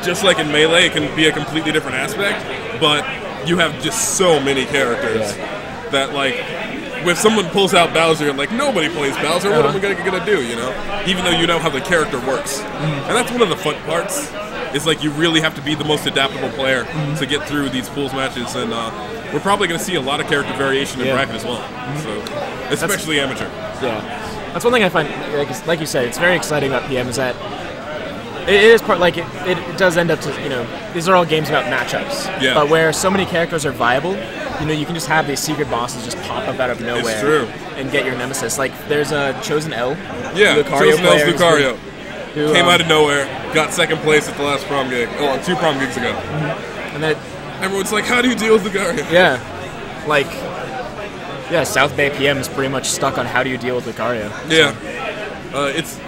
just like in Melee, it can be a completely different aspect, but you have just so many characters that, like, if someone pulls out Bowser, you're like, nobody plays Bowser, what am I gonna do, you know? Even though you know how the character works. And that's one of the fun parts, is like you really have to be the most adaptable player to get through these pools matches, and we're probably gonna see a lot of character variation in bracket as well. So, especially amateur. Yeah. That's one thing I find, like you said, it's very exciting about PM is that it is part, like, it does end up to, you know, these are all games about matchups. Yeah. But where so many characters are viable, you know, you can just have these secret bosses just pop up out of nowhere. It's true. And get your nemesis. Like, there's a Chosen L. Yeah, Chosen L's Lucario. Who came out of nowhere, got 2nd place at the last prom gig. Oh, 2 prom gigs ago. And then everyone's like, how do you deal with Lucario? Yeah. Like, yeah, South Bay PM is pretty much stuck on how do you deal with Lucario. Yeah. It's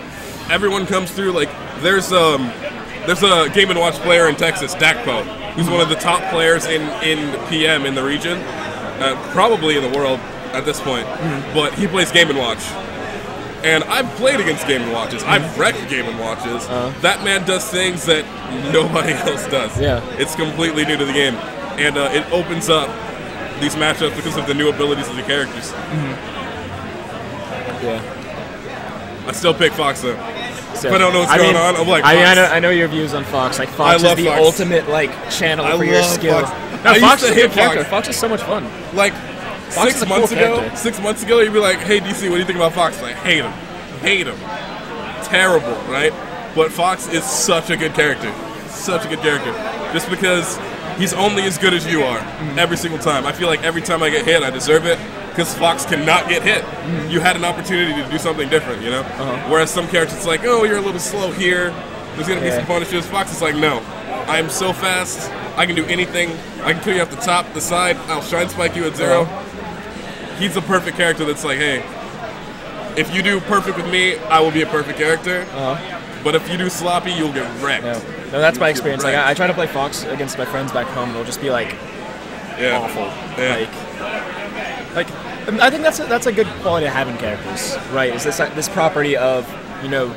everyone comes through, like, there's there's a Game & Watch player in Texas, Dakpo, who's one of the top players in PM in the region, probably in the world at this point, but he plays Game & Watch. And I've played against Game & Watches. I've wrecked Game & Watches. That man does things that nobody else does. Yeah. It's completely new to the game. And it opens up these matchups because of the new abilities of the characters. Yeah. I still pick Fox, though. So, If I don't know what's going on, I'm like, Fox. I know your views on Fox. Like, Fox I love is the Fox. ultimate, like, channel for your love skill. Fox. No, I Fox used is to a good hate Fox. character. Fox is so much fun. Like, Fox is a cool character. 6 months ago, you'd be like, hey, DC, what do you think about Fox? Like, hate him. Hate him. Terrible, right? But Fox is such a good character. Such a good character. Just because he's only as good as you are every single time. I feel like every time I get hit, I deserve it because Fox cannot get hit. You had an opportunity to do something different, you know? Whereas some characters, it's like, oh, you're a little slow here. There's going to be some punishes. Fox is like, no. I am so fast. I can do anything. I can kill you off the top, the side. I'll shine spike you at 0. He's a perfect character that's like, hey, if you do perfect with me, I will be a perfect character. But if you do sloppy, you'll get wrecked. Yeah. No, that's my experience. Like, I try to play Fox against my friends back home, and it'll just be like awful. Yeah. Like I think that's a good quality to have in characters, right? Is this property of, you know,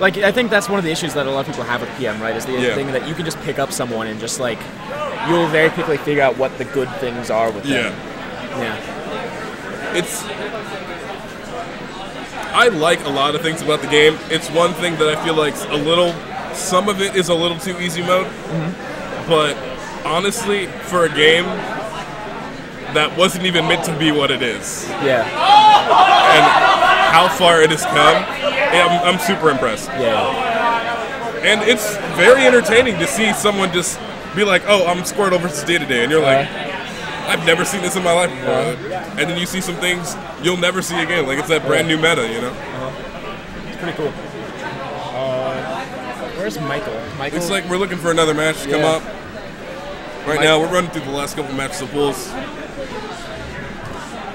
like, I think that's one of the issues that a lot of people have with PM, right? Is the thing that you can just pick up someone and just like you'll very quickly figure out what the good things are with them. Yeah. I like a lot of things about the game. It's one thing that I feel like some of it is a little too easy mode. But honestly, for a game that wasn't even meant to be what it is. Yeah. And how far it has come, I'm super impressed. Yeah. And it's very entertaining to see someone just be like, oh, I'm Squirtle versus Day today. And you're like, I've never seen this in my life before. And then you see some things you'll never see again. Like, it's that brand new meta, you know? It's pretty cool. Where's Michael? It's like we're looking for another match to come up. Right now, we're running through the last couple matches of pools.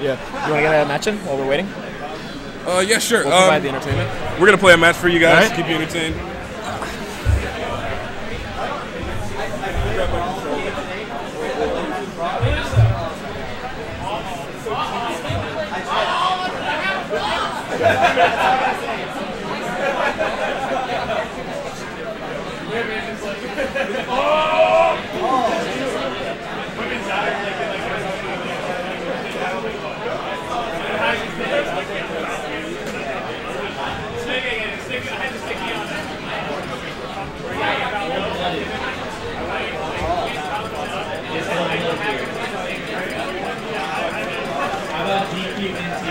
Yeah. You want to get a match in while we're waiting? Yeah, sure. We'll provide the entertainment. We're going to play a match for you guys, Right. keep you entertained. How about DQNT?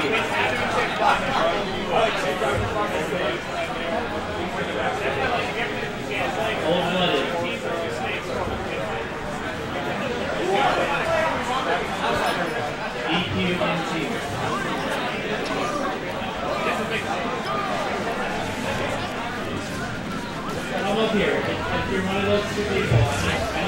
Come up here. If you're one of those two people, I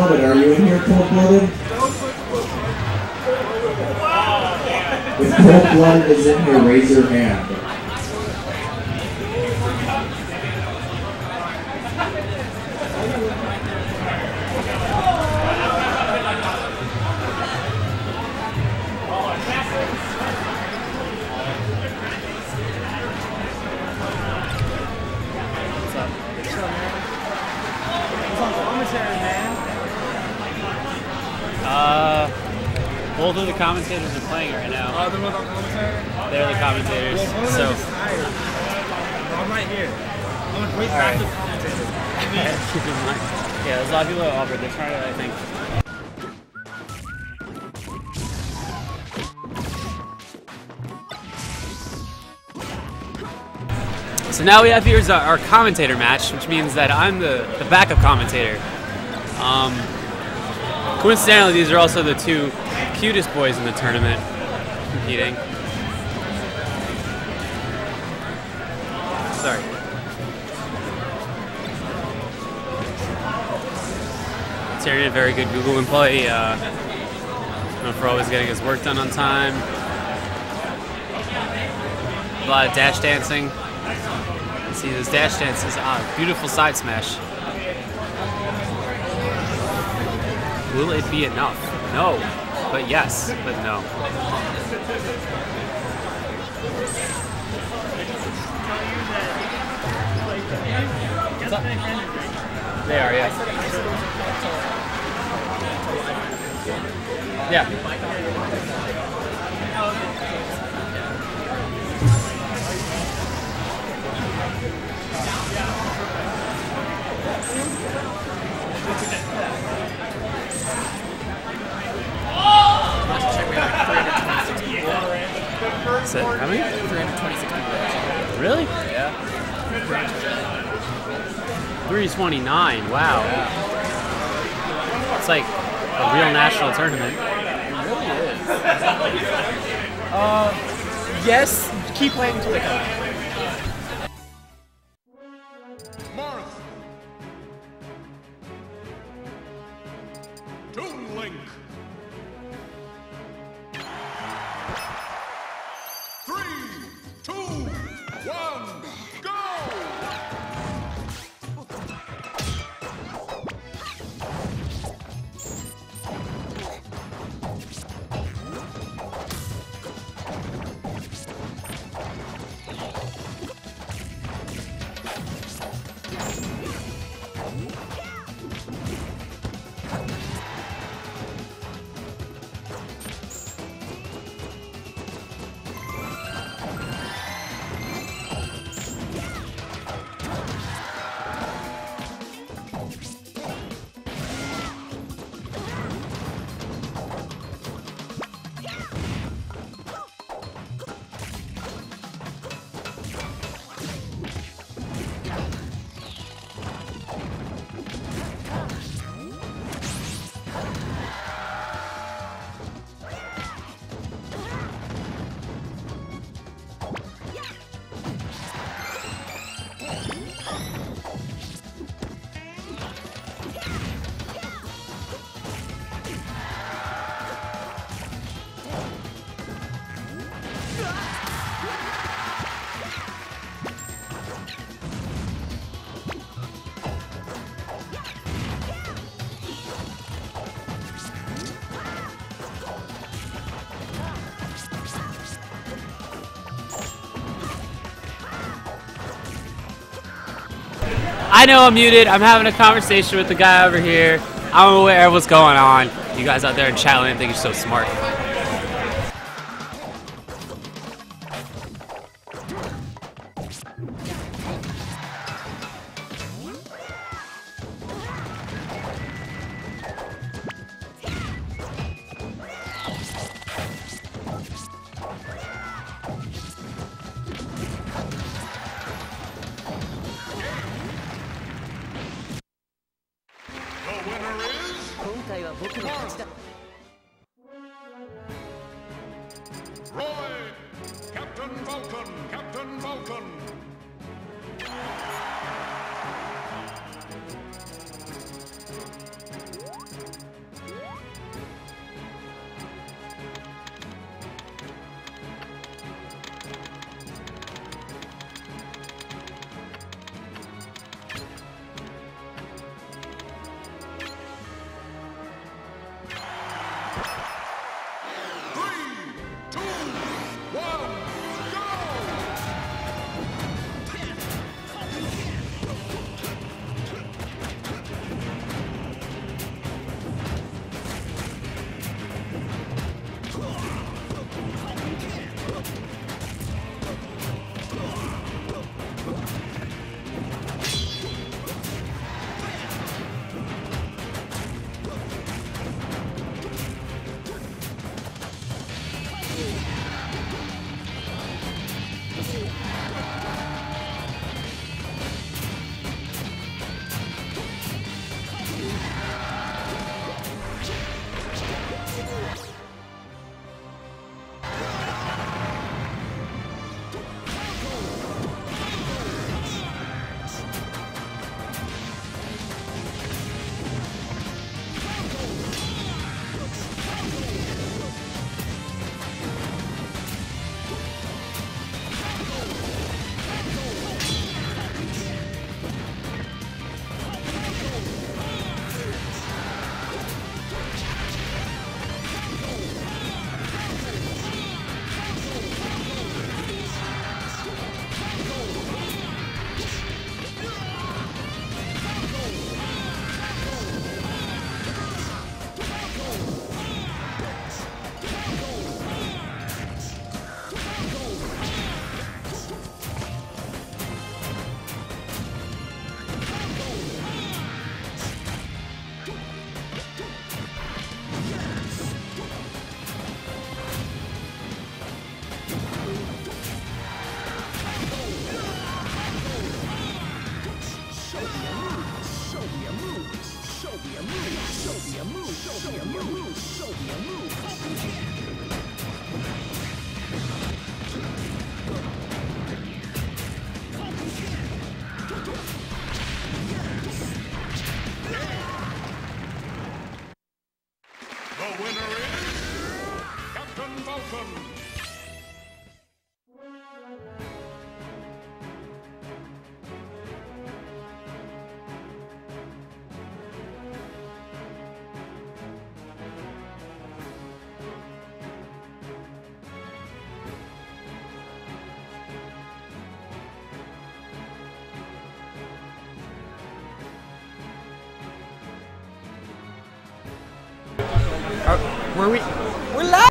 Cold-blooded. Are you in here, cold-blooded? If cold-blooded is in here, raise your hand. Both of the commentators are playing right now. Oh, they're both on commentary? They're the commentators. Well, So I'm right here. I'm going to wait back to the commentator. keep in mind. Yeah, there's a lot of people at Auburn. They're trying to, I think. So now we have here's our commentator match, which means that I'm the backup commentator. Coincidentally, these are also the two cutest boys in the tournament competing. Sorry. Terry did a very good Google employee. Known for always getting his work done on time. A lot of dash dancing. See, this dash dance is beautiful side smash. Will it be enough? No. But yes, but no. They are, yeah. Yeah. Is it how many? 326 people. Really? Yeah. 329. Wow. Yeah. It's like a real national tournament. It really is. Yes. Keep playing until they come. I know I'm muted. I'm having a conversation with the guy over here. I'm aware of what's going on. You guys out there in chat land think you're so smart. Were we? We're live.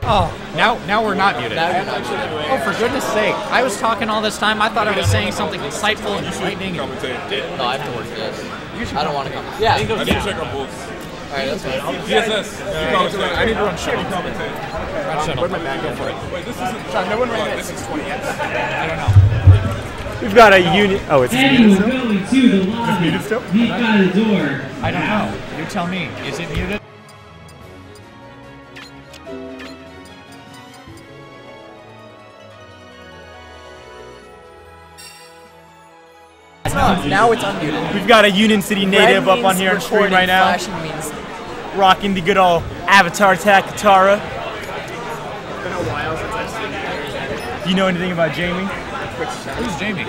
Oh, now we're not muted. Now you're not muted. Oh, for goodness sake! I was talking all this time. I thought I was saying something insightful and enlightening. No, I have to work this. I don't want to come. Yeah. I need to check our bulls. Alright, that's fine. GSS. I need to run shit. Where'd my back go for it? Wait, this isn't. Sean, no one ran at 620 yet. I don't know. We've got a unit. Oh, it's And muted we're still? going to the muted lobby. still? Meet by the door. I don't know. You tell me. Is it muted? Now it's unmuted. We've got a Union City native Red up on means here on stream recording, right now, flashing means rocking the good old Avatar Attack Katara. Do you know anything about Jamie? Who's Jamie?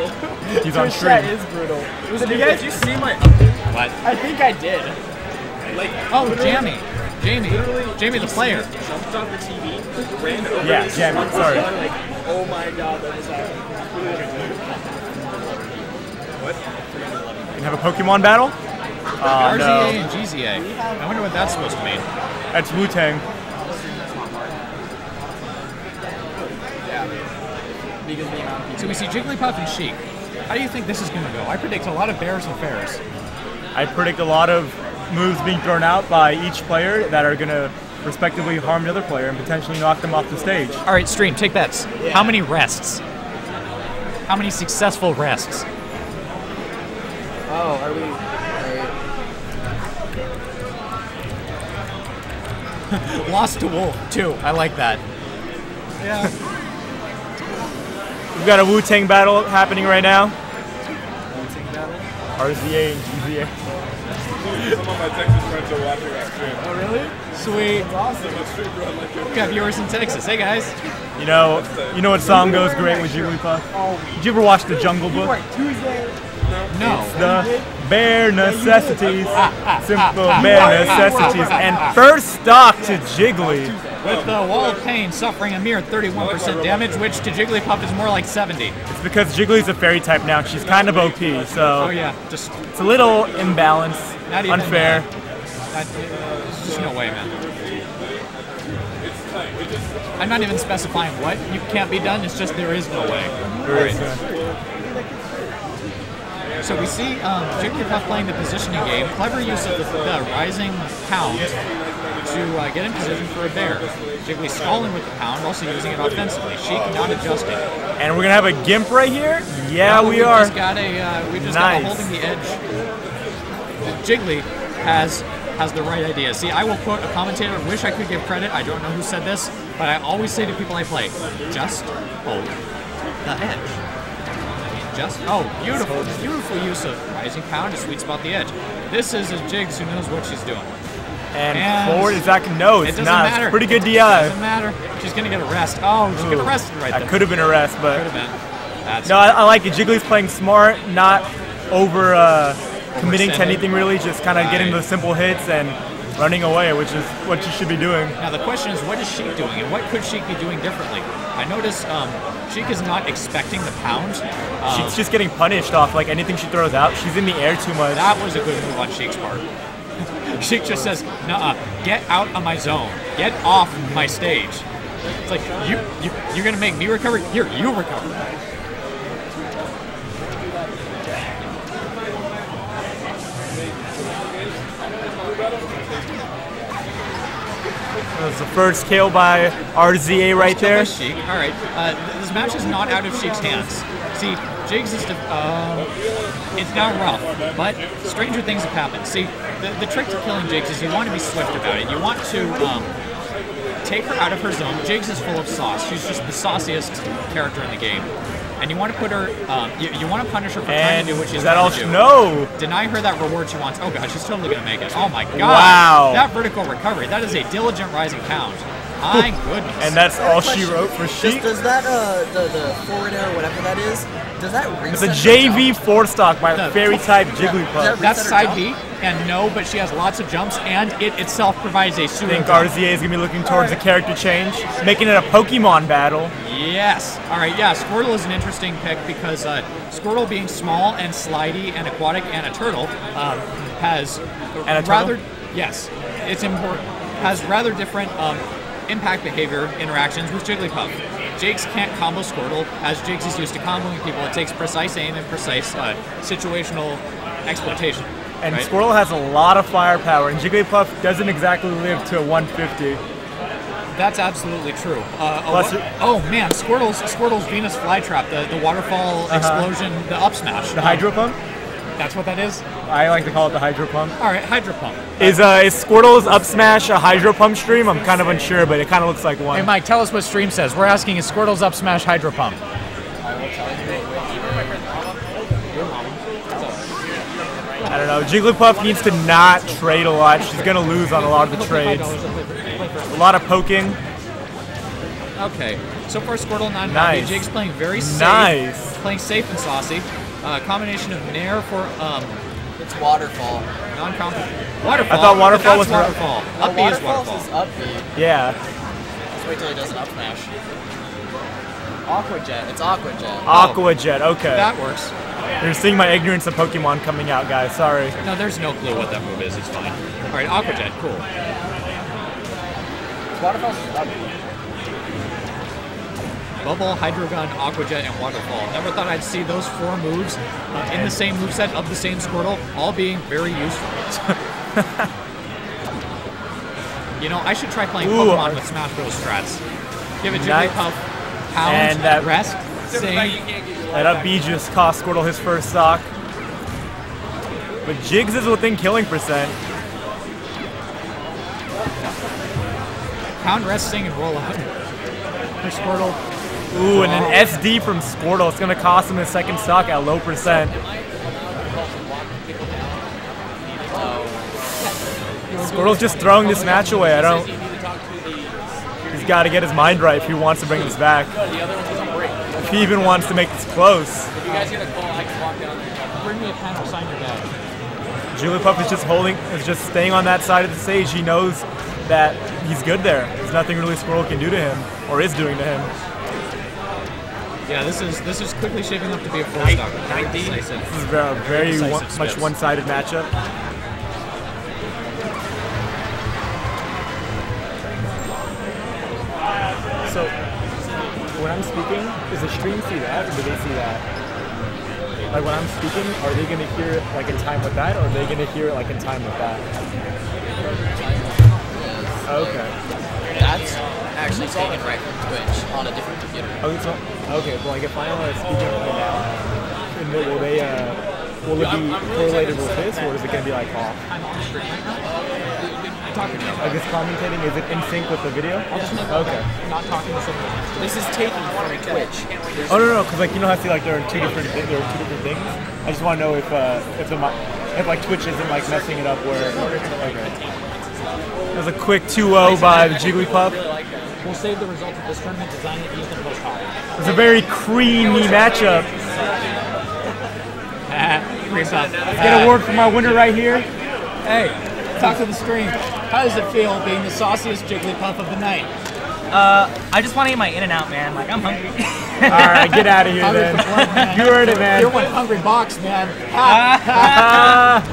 He's on Twitch chat stream. is brutal. Did you see my? What? I think I did. Oh, Jamie. Jamie the player. Jumped off the TV, ran over. Yeah, Jamie, sorry. Like, oh my god, that was happening. We can have a Pokemon battle? Oh, RZA no. and GZA. I wonder what that's supposed to mean. That's Wu-Tang. So we see Jigglypuff and Sheik. How do you think this is going to go? I predict a lot of bears and fairs. I predict a lot of moves being thrown out by each player that are going to respectively harm the other player and potentially knock them off the stage. All right, Stream, take bets. How many rests? How many successful rests? Oh, are we? Alright. Lost to Wolf, 2. I like that. Yeah. We've got a Wu-Tang battle happening right now. RZA and GZA. Some of my Texas friends are watching our stream. Oh, really? Sweet. That's awesome. That's stream run like We got viewers in Texas. Hey, guys. You know what song goes great with Jigglypuff? Did you ever watch The Jungle Book? No. The bare necessities, simple bare necessities, and first stock to Jiggly. With the Wall of Pain suffering a mere 31% damage, which to Jigglypuff is more like 70. It's because Jiggly's a fairy type now. She's kind of OP, so Oh yeah, just it's a little imbalance, not even unfair. There's just no way, man. I'm not even specifying what you can't be done. It's just there is no way. There is, So we see Jigglypuff playing the positioning game. Clever use of the rising pound to get in position for a bear. Jiggly stalling with the pound, also using it offensively. Sheik not adjusting. And we're gonna have a Gimp right here. Yeah, we We've are. Just got a, we just got a holding the edge. Jiggly has the right idea. See, I will quote a commentator. Wish I could give credit. I don't know who said this, but I always say to people I play, just hold the edge. Beautiful use of rising pound to sweet spot the edge. This is a Jigs who knows what she's doing. And forward is that no, it's it doesn't not. matter. It's pretty good DI. It doesn't matter. She's gonna get a rest. Oh, she's gonna rest right there. That could have been a rest, but Could have been. That's no, I like it. Jiggly's playing smart, not over committing to anything really, just kind of getting the simple hits and running away, which is what you should be doing. Now the question is, what is Sheik doing, and what could Sheik be doing differently? I notice Sheik is not expecting the pound. She's just getting punished off like anything she throws out. She's in the air too much. That was a good move on Sheik's part. Sheik just says, "Nuh-uh, get out of my zone. Get off my stage." It's like you're gonna make me recover. Here, you recover. That was the first KO by RZA right there. Sheik. All right, this match is not out of Sheik's hands. See, Jigs is it's now rough, but stranger things have happened. See, the trick to killing Jigs is you want to be swift about it. You want to take her out of her zone. Jigs is full of sauce. She's just the sauciest character in the game. And you want to put her, you want to punish her for trying to do what she's trying to do. No! Deny her that reward she wants. Oh god, she's totally going to make it. Oh my god. Wow. That vertical recovery, that is a diligent rising pound. My goodness. And that's all she wrote for Sheik. Does that, the forward air, whatever that is, does that It's reset a her JV jump? 4-stock by a fairy type Jigglypuff. That's side B, and no, but she has lots of jumps, and it itself provides a I pseudo think jump. RZA is going to be looking towards a character change, making it a Pokemon battle. Yes. All right. Yeah. Squirtle is an interesting pick because Squirtle, being small and slidey and aquatic and a turtle, has rather. Yes, it's important. Has rather different impact behavior interactions with Jigglypuff. Jigs can't combo Squirtle, as Jigs is used to comboing people. It takes precise aim and precise situational exploitation. And right? Squirtle has a lot of firepower, and Jigglypuff doesn't exactly live to 150. That's absolutely true. Plus Man, Squirtle's Venus flytrap, the waterfall explosion, the up smash. The Hydro Pump? That's what that is? I like to call it the Hydro Pump. All right, Hydro Pump. Is Squirtle's up smash a Hydro Pump stream? I'm kind of unsure, but it kind of looks like one. Hey, Mike, tell us what stream says. We're asking, is Squirtle's up smash Hydro Pump? I don't know. Jigglypuff needs to not trade a lot. She's going to lose on a lot of the trades. A lot of poking. Okay. So far, Squirtle not Nice. happy. Jig's playing very safe. Nice. Playing safe and saucy. Combination of Nair for It's Waterfall. non-combo. Waterfall. I thought Waterfall That's was Waterfall. Up B is Waterfall's Waterfall. is up B. Yeah. Let's wait till he does an up smash. Aqua Jet. It's Aqua Jet. Aqua Jet. Okay. That works. You're seeing my ignorance of Pokemon coming out, guys. Sorry. No, there's no clue what that move is. It's fine. All right, Aqua Jet. Cool. Waterfall's is up B. Bubble, Hydro Gun, Aqua Jet, and Waterfall. Never thought I'd see those 4 moves in the same moveset of the same Squirtle, all being very useful. You know, I should try playing Pokemon with Smash Bros. Strats. Give it Nice. Jigglypuff, Pound, And that- Rest, Sing. That up B just cost Squirtle his first stock. But Jigs is within killing percent. Pound, Rest, Sing, and roll out for Squirtle. Ooh, and an SD from Squirtle. It's going to cost him his second stock at low percent. Squirtle's just throwing this match away. He's got to get his mind right if he wants to bring this back. If he even wants to make this close. Bring me a pen or sign your bag. Jigglypuff is just staying on that side of the stage. He knows that he's good there. There's nothing really Squirtle can do to him, or is doing to him. Yeah, this is quickly shaping up to be a 4-stock. This is a very much one-sided matchup. So, when I'm speaking, does the stream see that, or do they see that? Like when I'm speaking, are they going to hear it like in time with that, or are they going to hear it like in time with that? Okay. That's actually taken right from Twitch on a different computer. Okay, well, like if I am speaking right now, and will it be correlated with this, or is it going to be like off? I'm on stream right now. Talking to you. Like this commentating, is it in sync with the video? I'll just make Okay. not talking to someone else. This is taken from Twitch. Oh no, because like you know how I see like there are two different things. I just want to know if like Twitch isn't like messing it up where. Okay. There's a quick 2-0 by the Jigglypuff. We'll save the results of this tournament, design it, Ethan post high. It's a very creamy matchup. Let's Get a word from our winner right here. Hey, talk to the stream. How does it feel being the sauciest Jigglypuff of the night? I just want to get my In-N-Out, man. Like, I'm hungry. All right, get out of here then. You heard it, man. You're one hungry box, man.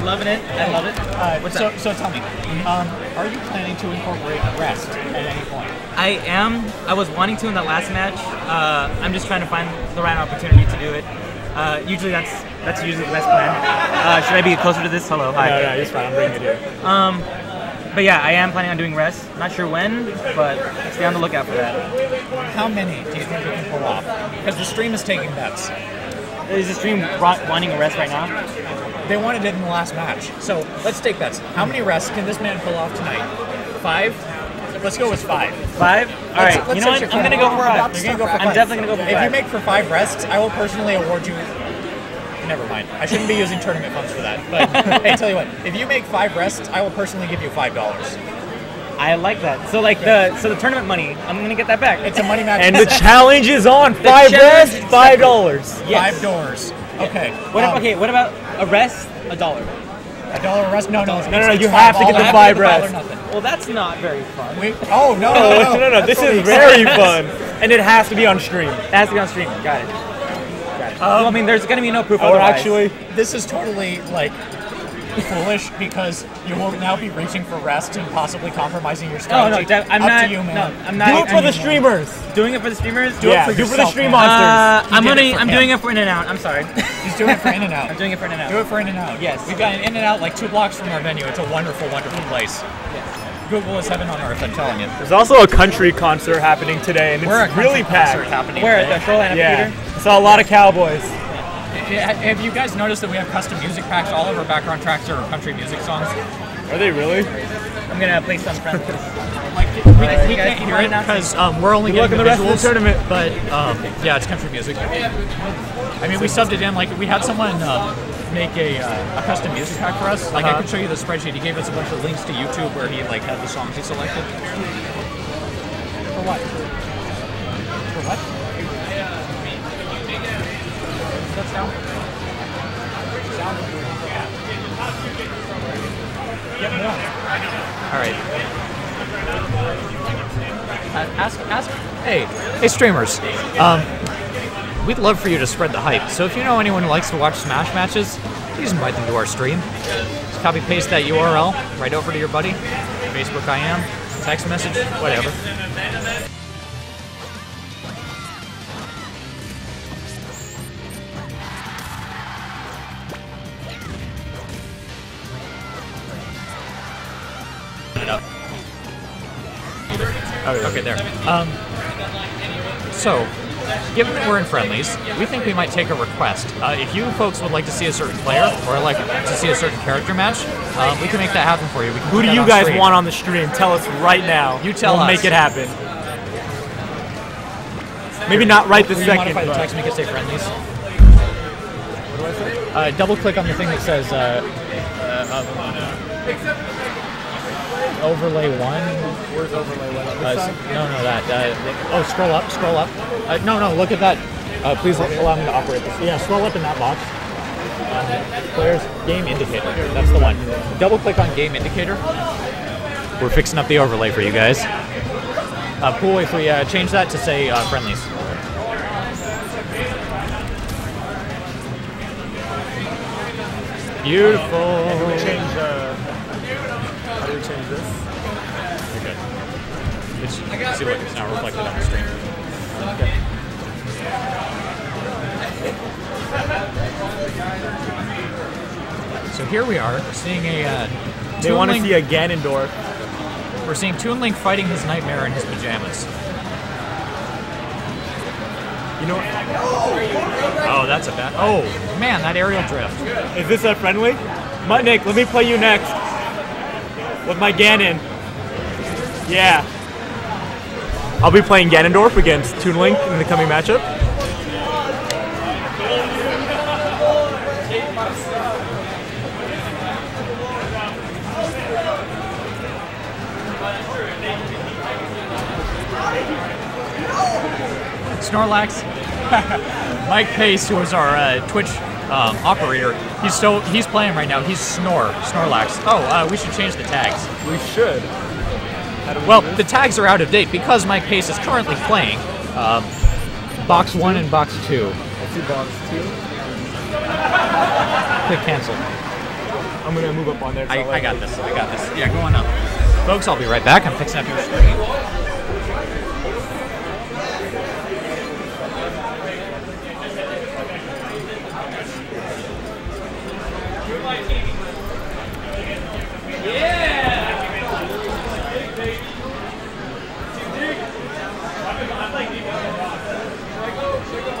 Loving it. I love it. So tell me, are you planning to incorporate rest at any point? I am. I was wanting to in that last match. I'm just trying to find the right opportunity to do it. Usually that's usually the best plan. Should I be closer to this? Hello. Hi. No, it's fine. I'm bringing it here. But yeah, I am planning on doing rest. Not sure when, but stay on the lookout for that. How many do you think you can pull off? Because the stream is taking bets. Is the stream wanting a rest right now? They wanted it in the last match. So let's take bets. How many rests can this man pull off tonight? 5? Let's go with 5. 5? All right. You know what? I'm gonna go for 5. You're gonna go for 5. I'm definitely gonna go for 5. If you make for 5 rests, I will personally award you. Never mind. I shouldn't be using tournament funds for that. But hey, tell you what. If you make 5 rests, I will personally give you $5. I like that. So like the tournament money, I'm gonna get that back. It's a money match. And the challenge is on. 5 rests, $5. Yes. $5. Okay. What about a rest? $1. $1 rest? No. No, you have to get the vibe rest. Well, that's not very fun. No. No. This is very fun, and it has to be on stream. It has to be on stream. Got it. Well, I mean, there's going to be no proof Or otherwise. actually, This is totally like foolish because you will now be reaching for rest and possibly compromising your strategy. I'm Up not. to you, man. No, I'm not. do it for the streamers. Doing it for the streamers. Do it for do it for the yourself, stream man. monsters. I'm doing it for In-N-Out. I'm sorry. He's doing it for In-N-Out. I'm doing it for In-N-Out. Do it for In-N-Out. Yes. We've got an In-N-Out like 2 blocks from our venue. It's a wonderful, wonderful place. Google is heaven on earth, I'm telling you. There's also a country concert happening today, and We're a it's really packed. happening Where today. at the Shoreline Yeah, Theater? saw a lot of cowboys. Have you guys noticed that we have custom music packs? All of our background tracks are country music songs. Are they really? I'm gonna play some friendlies. Like we can't hear it because we're only Good luck getting in the the rest of the visuals. tournament. But yeah, it's country music. I mean, we subbed it in. Like we had someone make a custom music pack for us. Like I could show you the spreadsheet. He gave us a bunch of links to YouTube where he like had the songs he selected. For what? For what? That's down. Sound. Get more. All right. Ask. Hey, streamers. We'd love for you to spread the hype. So if you know anyone who likes to watch Smash matches, please invite them to our stream. Just copy paste that URL right over to your buddy. Facebook IM, text message, whatever. It up. Okay, there. So, given that we're in friendlies, we think we might take a request. If you folks would like to see a certain player or like to see a certain character match, we can make that happen for you. We can Who put do that you on guys stream. want on the stream? Tell us right now. You tell we'll us. make it happen. Maybe not right this Will you second. modify the but- text, make it say friendlies? Double click on the thing that says overlay 1. Where's overlay one? No, that. Scroll up. No, look at that. Please allow me to operate this. Yeah, scroll up in that box. Players, game indicator. That's the one. Double click on game indicator. We're fixing up the overlay for you guys. Cool if we change that to say friendlies. Beautiful. How do we change this? Okay. See, look, it's now reflected on the screen. So here we are, seeing a. They want to see a Ganondorf. We're seeing Toon Link fighting his nightmare in his pajamas. You know what? Oh, that's a bad. Oh, man, that aerial drift. Is this a friendly? Mutnik, let me play you next. With my Ganon. Yeah. I'll be playing Ganondorf against Toon Link in the coming matchup. Snorlax. Mike Pace, who is our Twitch operator, he's playing right now. He's Snorlax. Oh, we should change the tags. We should. Well, the tags are out of date because Mike Pace is currently playing Box 1 and Box 2. I see Box 2. Click cancel. I'm going to move up on there. I got this. Yeah, go on up. Folks, I'll be right back. I'm fixing up your screen.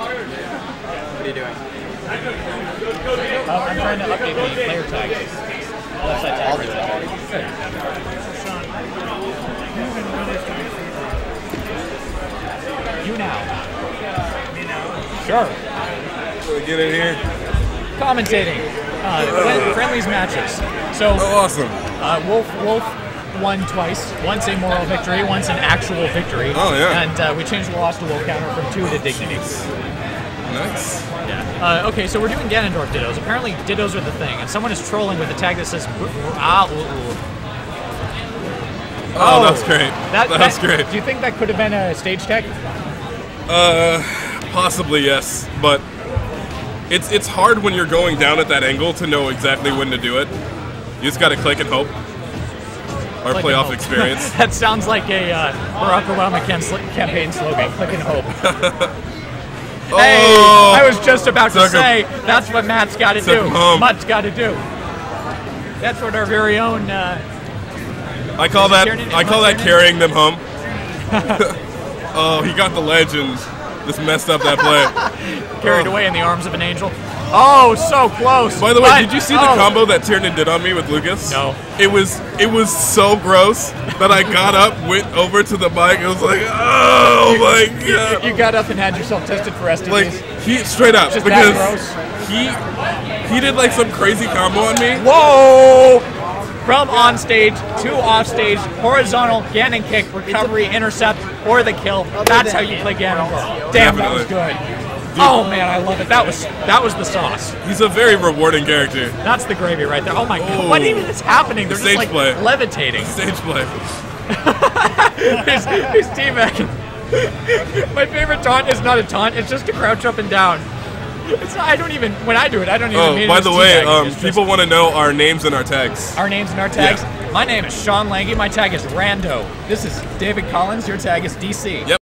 What are you doing? I'm trying to update the player tags. Website tag right there. You now. Sure. Get in here. Commentating. Friendlies matches. So awesome. Wolf won twice. Once a moral victory, once an actual victory. Oh, yeah. And we changed the loss to Wolf counter from 2 to dignity. Nice. Yeah. Okay, so we're doing Ganondorf dittos. Apparently dittos are the thing, and someone is trolling with a tag that says Oh, that's great. That's great. Do you think that could have been a stage tag? Possibly yes, but it's hard when you're going down at that angle to know exactly when to do it. You just gotta click and hope. Our Click playoff and hope. experience. That sounds like a Barack Obama campaign slogan. Click and hope. Oh, hey, I was just about to took him. say that's what Matt's got to Took do. him home. Matt's got to do. That's what our very own. I call that carrying them home. Oh, he got the ledge and just messed up that play. Carried away in the arms of an angel. Oh, so close. By the way, did you see the combo that Tiernan did on me with Lucas? No. It was so gross that I got up, went over to the mic, and was like, oh my god. You got up and had yourself tested for STDs. Like, he straight up, Just because that he did like some crazy combo on me. Whoa! From on stage to off stage, horizontal Ganon kick, recovery, intercept, or the kill. That's how you play Ganondorf. Damn, that was good. Oh man, I love it. That was the sauce. He's a very rewarding character. That's the gravy right there. Oh my god, what even is happening? They're just like levitating. Stage play. He's teabagging. My favorite taunt is not a taunt. It's just to crouch up and down. It's not, I don't even when I do it. I don't even. mean by it's the way, teabagging. people want to know our names and our tags. Our names and our tags. Yeah. My name is Sean Lange. My tag is Rando. This is David Collins. Your tag is DC. Yep.